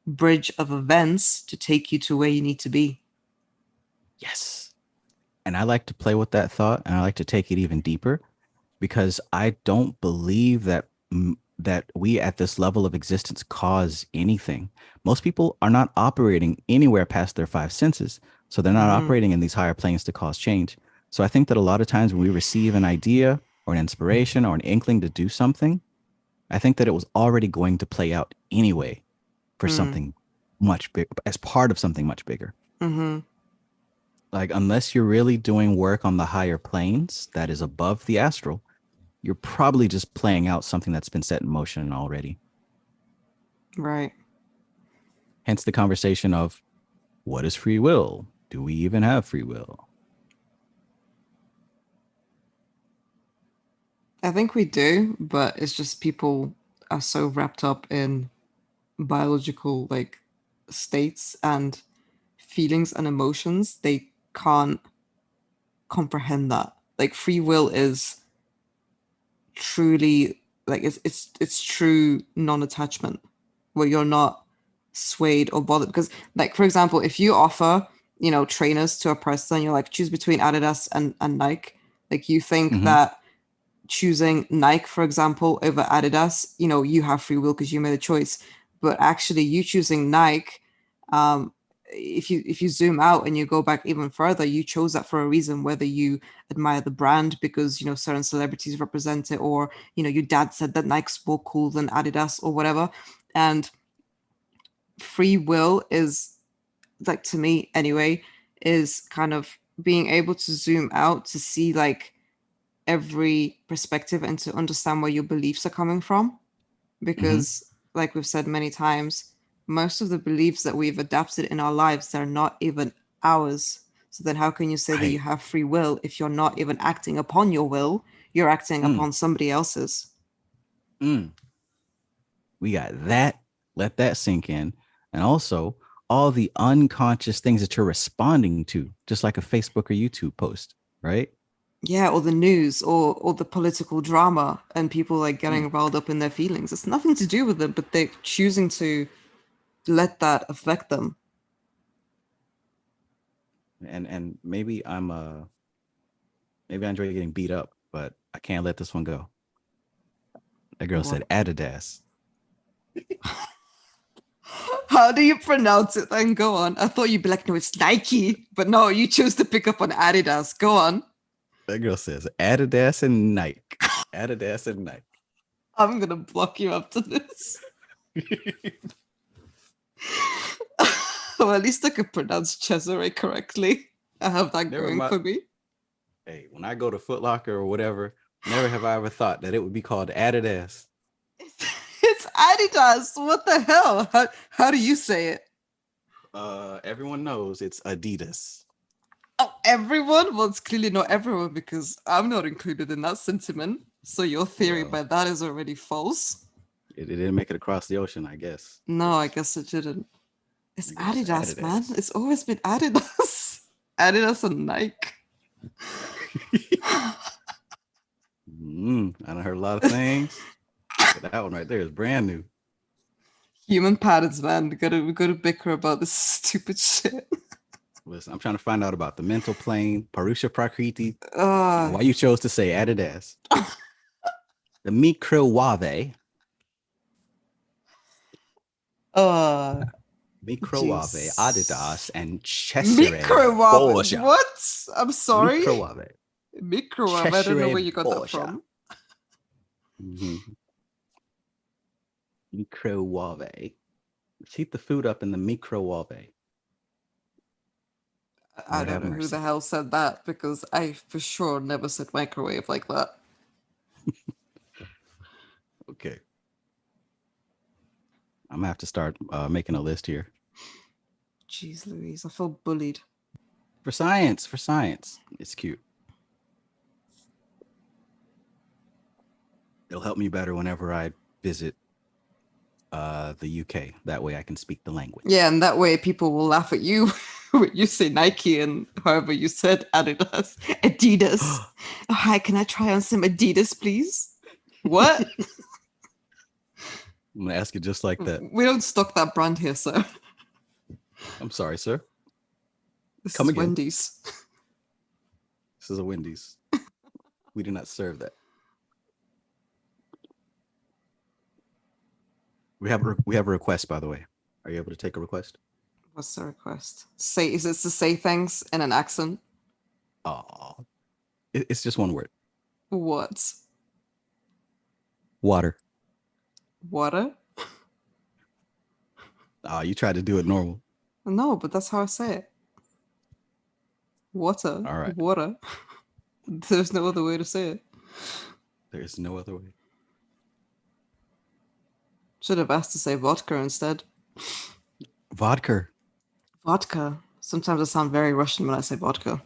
bridge of events to take you to where you need to be. Yes. And I like to play with that thought and I like to take it even deeper because I don't believe that we at this level of existence cause anything. Most people are not operating anywhere past their five senses. So they're not Mm-hmm. operating in these higher planes to cause change. So I think that a lot of times when we receive an idea or an inspiration or an inkling to do something, I think that it was already going to play out anyway for Mm. something much bigger, as part of something much bigger. Mm-hmm. Like, unless you're really doing work on the higher planes that is above the astral, you're probably just playing out something that's been set in motion already. Right. Hence the conversation of what is free will? Do we even have free will? I think we do, but it's just people are so wrapped up in biological like states and feelings and emotions, they can't comprehend that. Like free will is truly like it's true non-attachment where you're not swayed or bothered because like for example if you offer trainers to a person, you're like, choose between Adidas and Nike. Like you think Mm-hmm. that choosing Nike, for example, over Adidas, you have free will because you made a choice. But actually, you choosing Nike, um, if you zoom out and you go back even further, you chose that for a reason. Whether you admire the brand because certain celebrities represent it, or your dad said that Nike's more cool than Adidas or whatever. And free will is, like, to me anyway, is kind of being able to zoom out to see like every perspective and to understand where your beliefs are coming from. Mm-hmm. Because, like we've said many times, most of the beliefs that we've adapted in our lives, they're not even ours. So then how can you say that you Right. have free will if you're not even acting upon your will? You're acting Mm, upon somebody else's. mm. We got that. Let that sink in. And also all the unconscious things that you're responding to, just like a Facebook or YouTube post, right? Yeah, or the news, or the political drama, and people like Mm. getting riled up in their feelings. It's nothing to do with them, but they're choosing to let that affect them. And maybe I enjoy getting beat up, but I can't let this one go. That girl What? said Adidas. How do you pronounce it? Then go on. I thought you'd be like, no, it's Nike, but no, you chose to pick up on Adidas. Go on. That girl says Adidas and Nike. Adidas and Nike. I'm gonna block you after this. Well, at least I could pronounce Cesare correctly. I have that Never going mind. for me. Hey, when I go to Foot Locker or whatever, never have I ever thought that it would be called Adidas. It's Adidas. What the hell? How do you say it? Everyone knows it's Adidas. Oh, everyone? Well, it's clearly not everyone because I'm not included in that sentiment. So your theory Well, by that is already false. it didn't make it across the ocean, I guess. No, I guess it didn't. It's I guess Adidas, man. Adidas. It's always been Adidas. Adidas and Nike. I done heard a lot of things, but that one right there is brand new. Human patterns, man. We gotta bicker about this stupid shit. Listen, I'm trying to find out about the mental plane, Parusha Prakriti, and Uh, why you chose to say Adidas. The microwave, uh, microwave, jeez. Adidas, and Cesare Microwave. Borgia. What? I'm sorry. Microwave, Microwave. I don't know Cesare where you got that Borgia. from. Mm-hmm. Microwave. Heat the food up in the microwave. I Lord don't have know who the mercy. hell said that because I for sure never said microwave like that. Okay. I'm gonna have to start making a list here. Jeez Louise, I feel bullied. For science, for science. It's cute. It'll help me better whenever I visit the UK. That way I can speak the language. Yeah, and that way people will laugh at you when you say Nike and however you said Adidas. Adidas. Oh, hi, can I try on some Adidas, please? What? I'm gonna ask it just like that. We don't stock that brand here, sir. I'm sorry, sir. This Come is again. Wendy's. This is a Wendy's. We do not serve that. We have a request, by the way. Are you able to take a request? What's the request? Is it to say things in an accent? Oh, it's just one word. What? Water. Water? Oh, you tried to do it normal. No, but that's how I say it. Water. All right. Water. There's no other way to say it. There's no other way. Should have asked to say vodka instead. Vodka. Vodka. Sometimes I sound very Russian when I say vodka.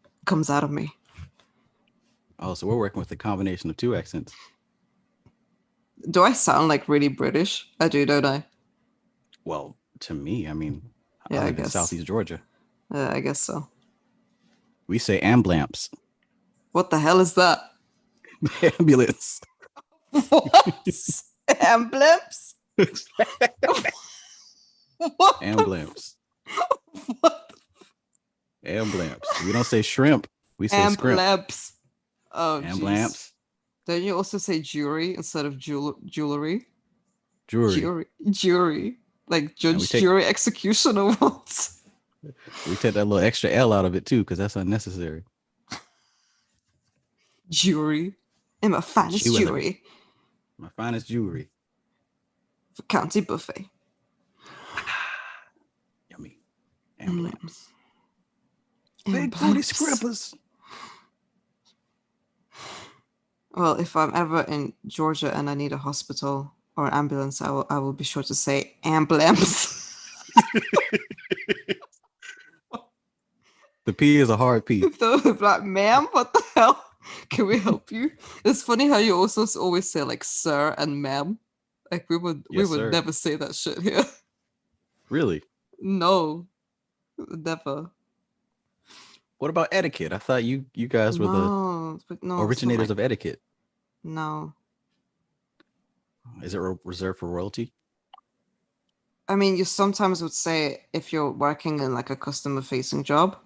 It comes out of me. Oh, so we're working with a combination of two accents. Do I sound like really British? I do, don't I? Well, to me, I mean, I Yeah, I live in guess. Southeast Georgia. I guess so. We say ambulance. What the hell is that? Ambulance. What? Emblems? What? Ambulance. What? Amblamps. We don't say shrimp. We say Amp scrimp. lamps. Oh, jeez. Amblamps. Don't you also say jewelry instead of jewelry? Jewelry. Jury. Like And we judge, take jury, executioner. What? we take that little extra L out of it too, because that's unnecessary. Jury. And my finest Jewelry. jury My finest jewelry. for county buffet. Yummy. Mm. Amblamps. And Big booty lamps. scrippers. Well, if I'm ever in Georgia and I need a hospital or an ambulance, I will be sure to say ambulance. The P is a hard P. They'll be like, ma'am, what the hell? Can we help you? It's funny how you also always say like sir and ma'am. Like we Yes, would sir. never say that shit here. Really? No, never. What about etiquette? I thought you guys were the No, but no, it's not originators like of etiquette. no. Is it reserved for royalty? I mean, you sometimes would say if you're working in like a customer facing job,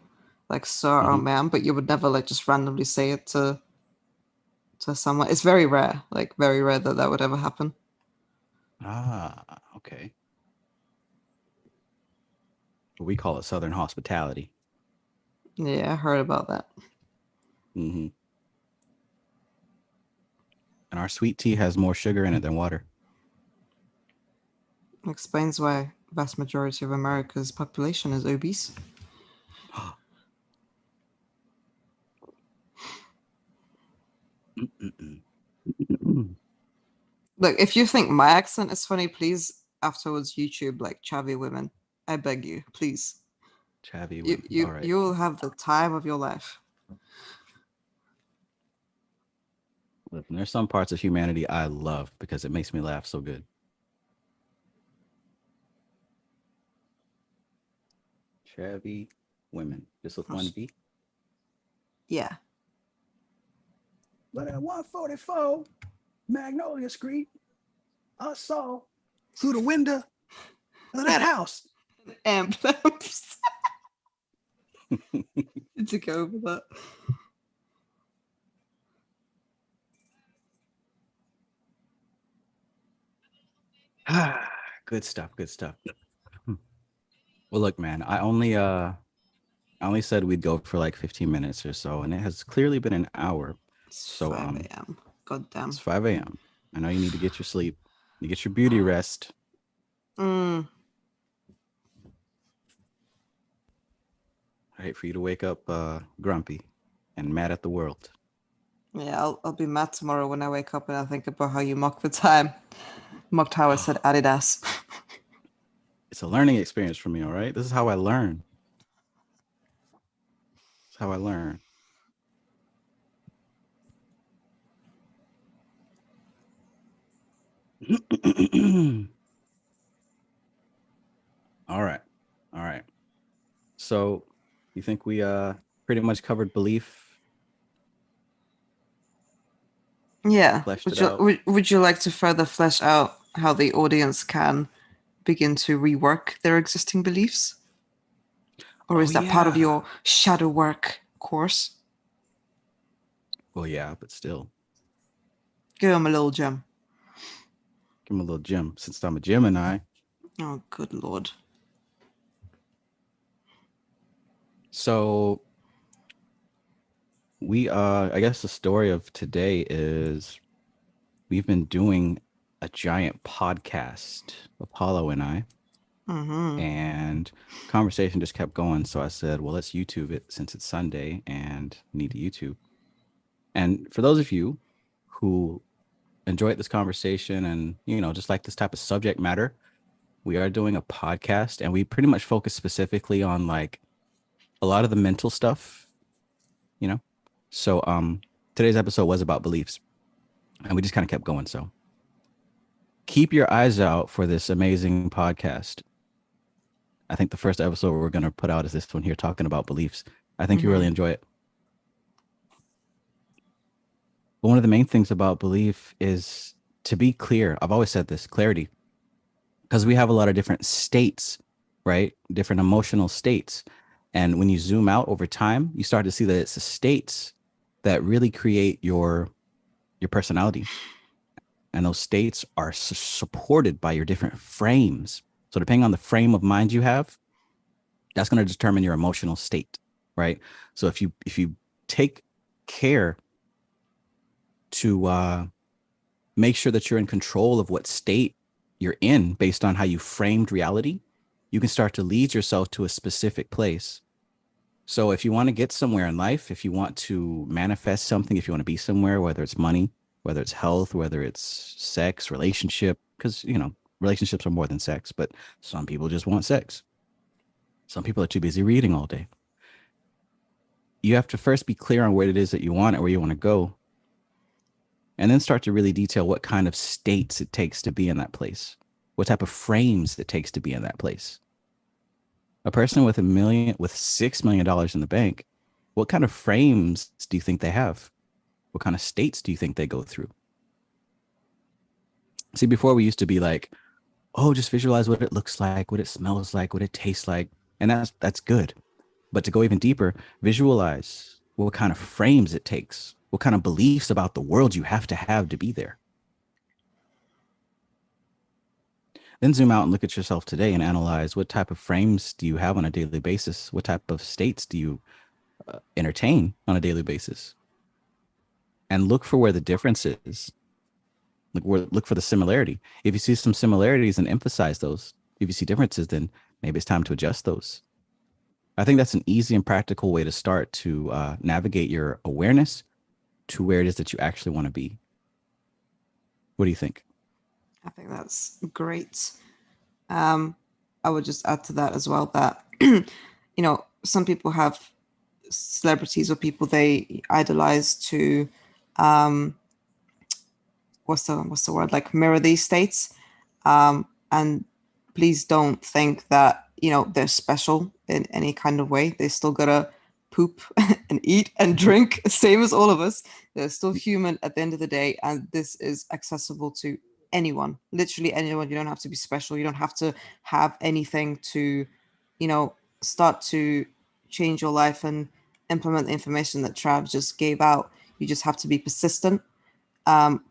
like sir or Mm-hmm. ma'am, but you would never like just randomly say it to someone. It's very rare, like very rare that that would ever happen. Ah, okay. We call it Southern hospitality. Yeah, I heard about that. Mm-hmm. And our sweet tea has more sugar in it than water. Explains why vast majority of America's population is obese. Look, if you think my accent is funny, please afterwards YouTube like chavvy women. I beg you, please. Chavvy You women. you All right. you will have the time of your life. Listen, there's some parts of humanity I love because it makes me laugh so good. Chavvy women, just with one V. Yeah. But at 144 Magnolia Street, I saw through the window of that house. Emblems. Need to go over that. Good stuff. Good stuff. Well, look, man, I only said we'd go for like 15 minutes or so, and it has clearly been an hour. It's So 5 a.m. God damn. it's 5 a.m. I know you need to get your sleep. You get your beauty rest. Mm. I hate for you to wake up grumpy and mad at the world. Yeah, I'll be mad tomorrow when I wake up and I think about how you mocked the time. Mocked how I said Adidas. It's a learning experience for me, all right? This is how I learn. It's how I learn. All right. All right. So you think we pretty much covered belief, Yeah. fleshed Would it you out? would you like to further flesh out how the audience can begin to rework their existing beliefs? Or Oh is that part of yeah. your shadow work course? Well, yeah, but still. Give them a little gem. Give him a little gem. Since I'm a Gemini. Oh, good lord. So we I guess the story of today is we've been doing a giant podcast, Apollo and I, Mm-hmm. and conversation just kept going. So I said, well, let's YouTube it since it's Sunday and need to YouTube. And for those of you who enjoyed this conversation and, you know, just like this type of subject matter, we are doing a podcast and we pretty much focus specifically on like a lot of the mental stuff, you know. So today's episode was about beliefs and we just kind of kept going. So keep your eyes out for this amazing podcast. I think the first episode we're going to put out is this one here talking about beliefs. I think you really enjoy it. But one of the main things about belief is to be clear. I've always said this, clarity, because we have a lot of different states, right? Different emotional states. And when you zoom out over time, you start to see that it's the states that really create your personality. And those states are supported by your different frames. So depending on the frame of mind you have, that's going to determine your emotional state, right? So if you take care to make sure that you're in control of what state you're in based on how you framed reality, you can start to lead yourself to a specific place. So if you want to get somewhere in life, if you want to manifest something, if you want to be somewhere, whether it's money, whether it's health, whether it's sex, relationship, because, relationships are more than sex, but some people just want sex. Some people are too busy reading all day. You have to first be clear on what it is that you want and where you want to go, and then start to really detail what kind of states it takes to be in that place, what type of frames it takes to be in that place. A person with $6 million in the bank, what kind of frames do you think they have? What kind of states do you think they go through? See, before we used to be like, oh, just visualize what it looks like, what it smells like, what it tastes like. And that's good. But to go even deeper, visualize what kind of frames it takes, what kind of beliefs about the world you have to be there. Then zoom out and look at yourself today and analyze what type of frames do you have on a daily basis? What type of states do you entertain on a daily basis? And look for where the difference is. Look for the similarity. If you see some similarities, and emphasize those. If you see differences, then maybe it's time to adjust those. I think that's an easy and practical way to start to navigate your awareness to where it is that you actually want to be. What do you think? I think that's great. I would just add to that as well that some people have celebrities or people they idolize to what's the word, like mirror these states, and please don't think that they're special in any kind of way. They still gotta poop and eat and drink same as all of us. They're still human at the end of the day, and this is accessible to anyone, literally anyone. You don't have to be special, you don't have to have anything to start to change your life and implement the information that Trav just gave out. You just have to be persistent,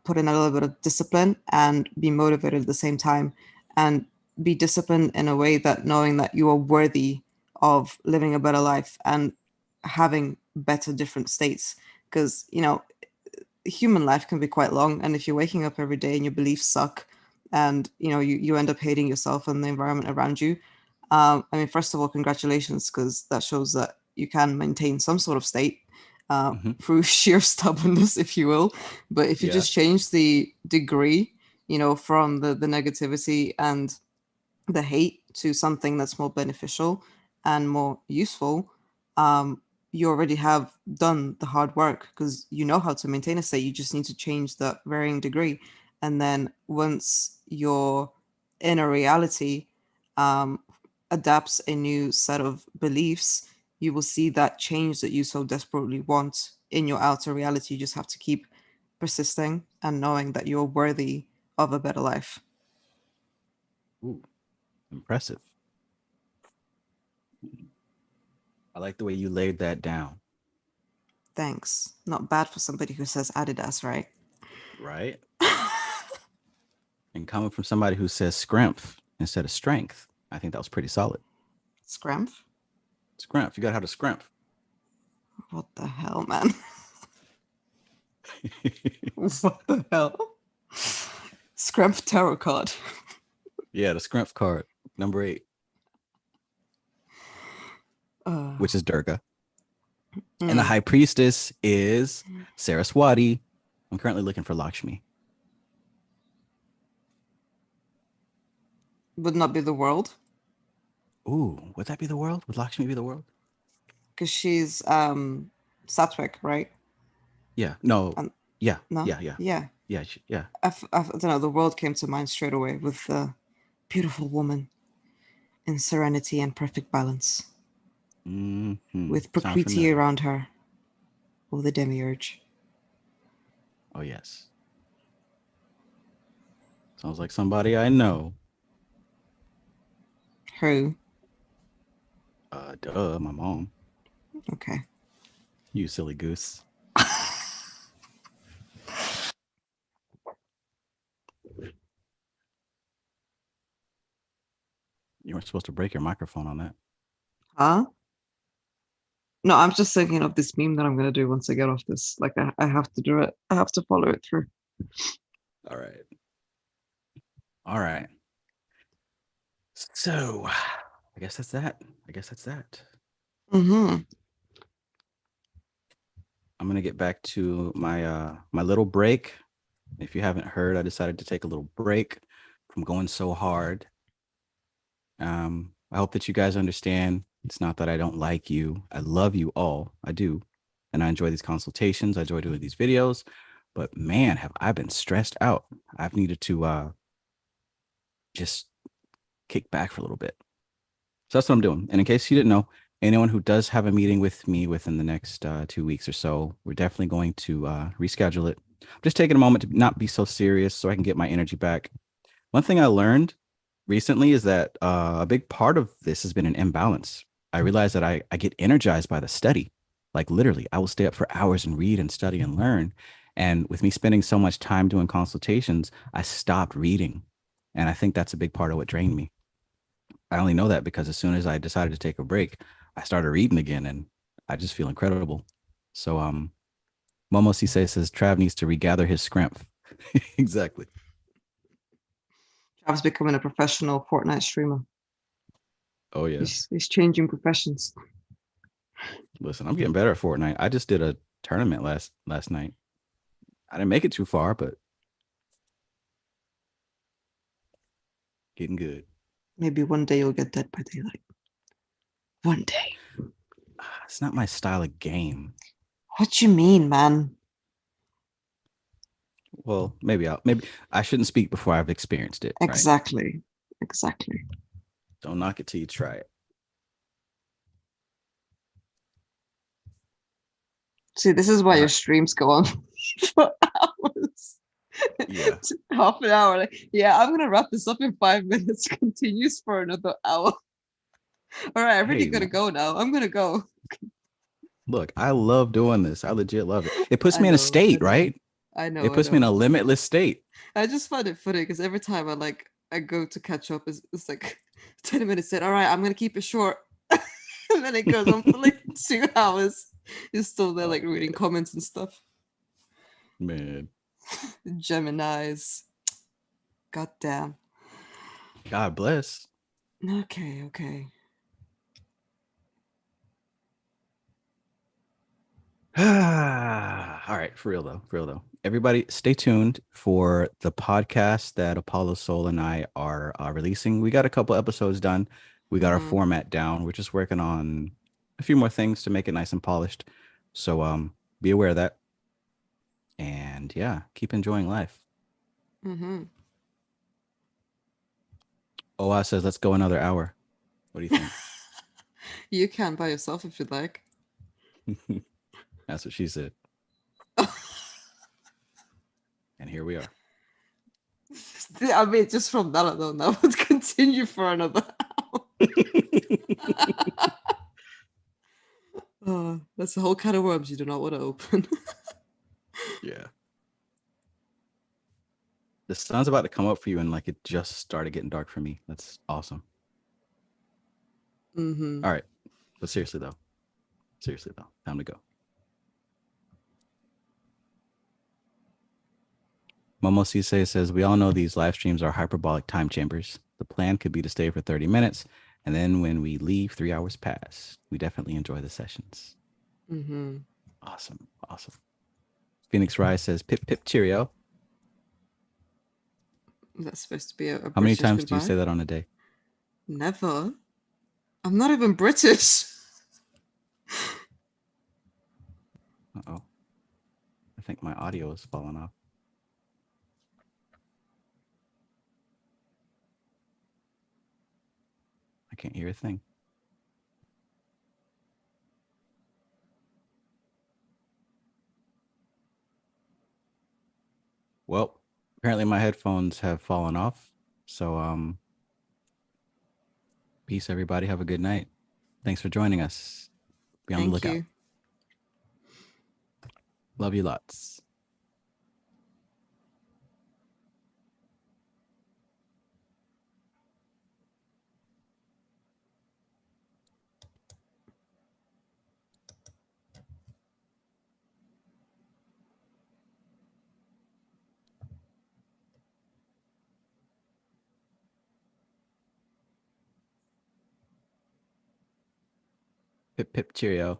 put in a little bit of discipline, and be motivated at the same time. And be disciplined in a way that knowing that you are worthy of living a better life and having better different states. Because, human life can be quite long. And if you're waking up every day and your beliefs suck, and, you end up hating yourself and the environment around you, I mean, first of all, congratulations, because that shows that you can maintain some sort of state Mm-hmm. through sheer stubbornness, if you will. But if you Yeah. just change the degree, from the negativity and the hate to something that's more beneficial and more useful, you already have done the hard work because you know how to maintain a state. You just need to change the varying degree. And then once your inner reality um, adapts a new set of beliefs, you will see that change that you so desperately want in your outer reality. You just have to keep persisting and knowing that you're worthy of a better life. Ooh, impressive. I like the way you laid that down. Thanks. Not bad for somebody who says Adidas, right? Right. And coming from somebody who says scrimp instead of strength, I think that was pretty solid. Scrumph? Scrimp. You got to have the scrimp. What the hell, man? What the hell? Scrumph tarot card. Yeah, the scrimp card, number 8, Uh, which is Durga. And the mm, high priestess is Saraswati. I'm currently looking for Lakshmi. would not be the world Ooh, would that be the world? Would Lakshmi be the world? because she's Satwick, right? Yeah. No. And Yeah. no, Yeah. Yeah. yeah. Yeah. Yeah. I don't know. The world came to mind straight away with the beautiful woman in serenity and perfect balance, Hmm. with Sounds Prakriti familiar. around her, or the demiurge. Oh, yes. Sounds like somebody I know. Who? Duh, my mom. Okay. You silly goose. You weren't supposed to break your microphone on that. Huh? No, I'm just thinking of this meme that I'm gonna do once I get off this. Like I have to do it. I have to follow it through. All right. All right. So I guess that's that. I guess that's that. Mm-hmm. I'm gonna get back to my little break. If you haven't heard, I decided to take a little break from going so hard. I hope that you guys understand. It's not that I don't like you. I love you all. I do. And I enjoy these consultations. I enjoy doing these videos. But man, have I been stressed out. I've needed to just kick back for a little bit. So that's what I'm doing. And in case you didn't know, anyone who does have a meeting with me within the next 2 weeks or so, we're definitely going to reschedule it. I'm just taking a moment to not be so serious so I can get my energy back. One thing I learned recently is that a big part of this has been an imbalance. I realized that I get energized by the study. Like literally, I will stay up for hours and read and study and learn. And with me spending so much time doing consultations, I stopped reading. And I think that's a big part of what drained me. I only know that because as soon as I decided to take a break, I started reading again and I just feel incredible. So Momo Cisse says Trav needs to regather his scrimp. Exactly. Trav's becoming a professional Fortnite streamer. Oh yeah. He's changing professions. Listen, I'm getting better at Fortnite. I just did a tournament last night. I didn't make it too far, but getting good. Maybe one day you'll get Dead by Daylight. One day. It's not my style of game. What you mean, man? Well, maybe I shouldn't speak before I've experienced it, right? Exactly. Exactly. Don't knock it till you try it. See, this is why All your right. streams go on for hours. Yeah. Half an hour. Like, yeah, I'm gonna wrap this up in 5 minutes. Continues for another hour. All right, I'm really Hey, gonna man. go now. I'm gonna go. Look, I love doing this. I legit love it. It puts I me in a know, I state, know, right? I know, It I puts me in know. a limitless state. I just find it funny because every time I go to catch up, it's like 10 minutes in. All right, I'm gonna keep it short. And then it goes on for like 2 hours. You're still there, Oh like reading comments and stuff. man. Gemini's. God damn. God bless. Okay, okay. All right, for real though, for real though. Everybody, stay tuned for the podcast that Apollo Soul and I are releasing. We got a couple episodes done. We got our Mm-hmm. format down. We're just working on a few more things to make it nice and polished. So be aware of that. And yeah, keep enjoying life. Mm-hmm. OA says, let's go another hour. What do you think? You can by yourself if you'd like. That's what she said. And here we are. I mean, just from that alone, that would continue for another hour. That's a whole can of worms you do not want to open. Yeah. The sun's about to come up for you, and like it just started getting dark for me. That's awesome. Mm-hmm. All right. But seriously though, time to go. Momo Cisse says, we all know these live streams are hyperbolic time chambers. The plan could be to stay for 30 minutes, and then when we leave, 3 hours pass. We definitely enjoy the sessions. Mm-hmm. Awesome. Awesome. Phoenix Rise says, pip, pip, cheerio. That's supposed to be a How many British times do you goodbye. say that on a day? Never. I'm not even British. Uh-oh. I think my audio is falling off. I can't hear a thing. Well, apparently my headphones have fallen off. So peace everybody. Have a good night. Thanks for joining us. Be on the Thank lookout. you. Love you lots. Pip pip cheerio.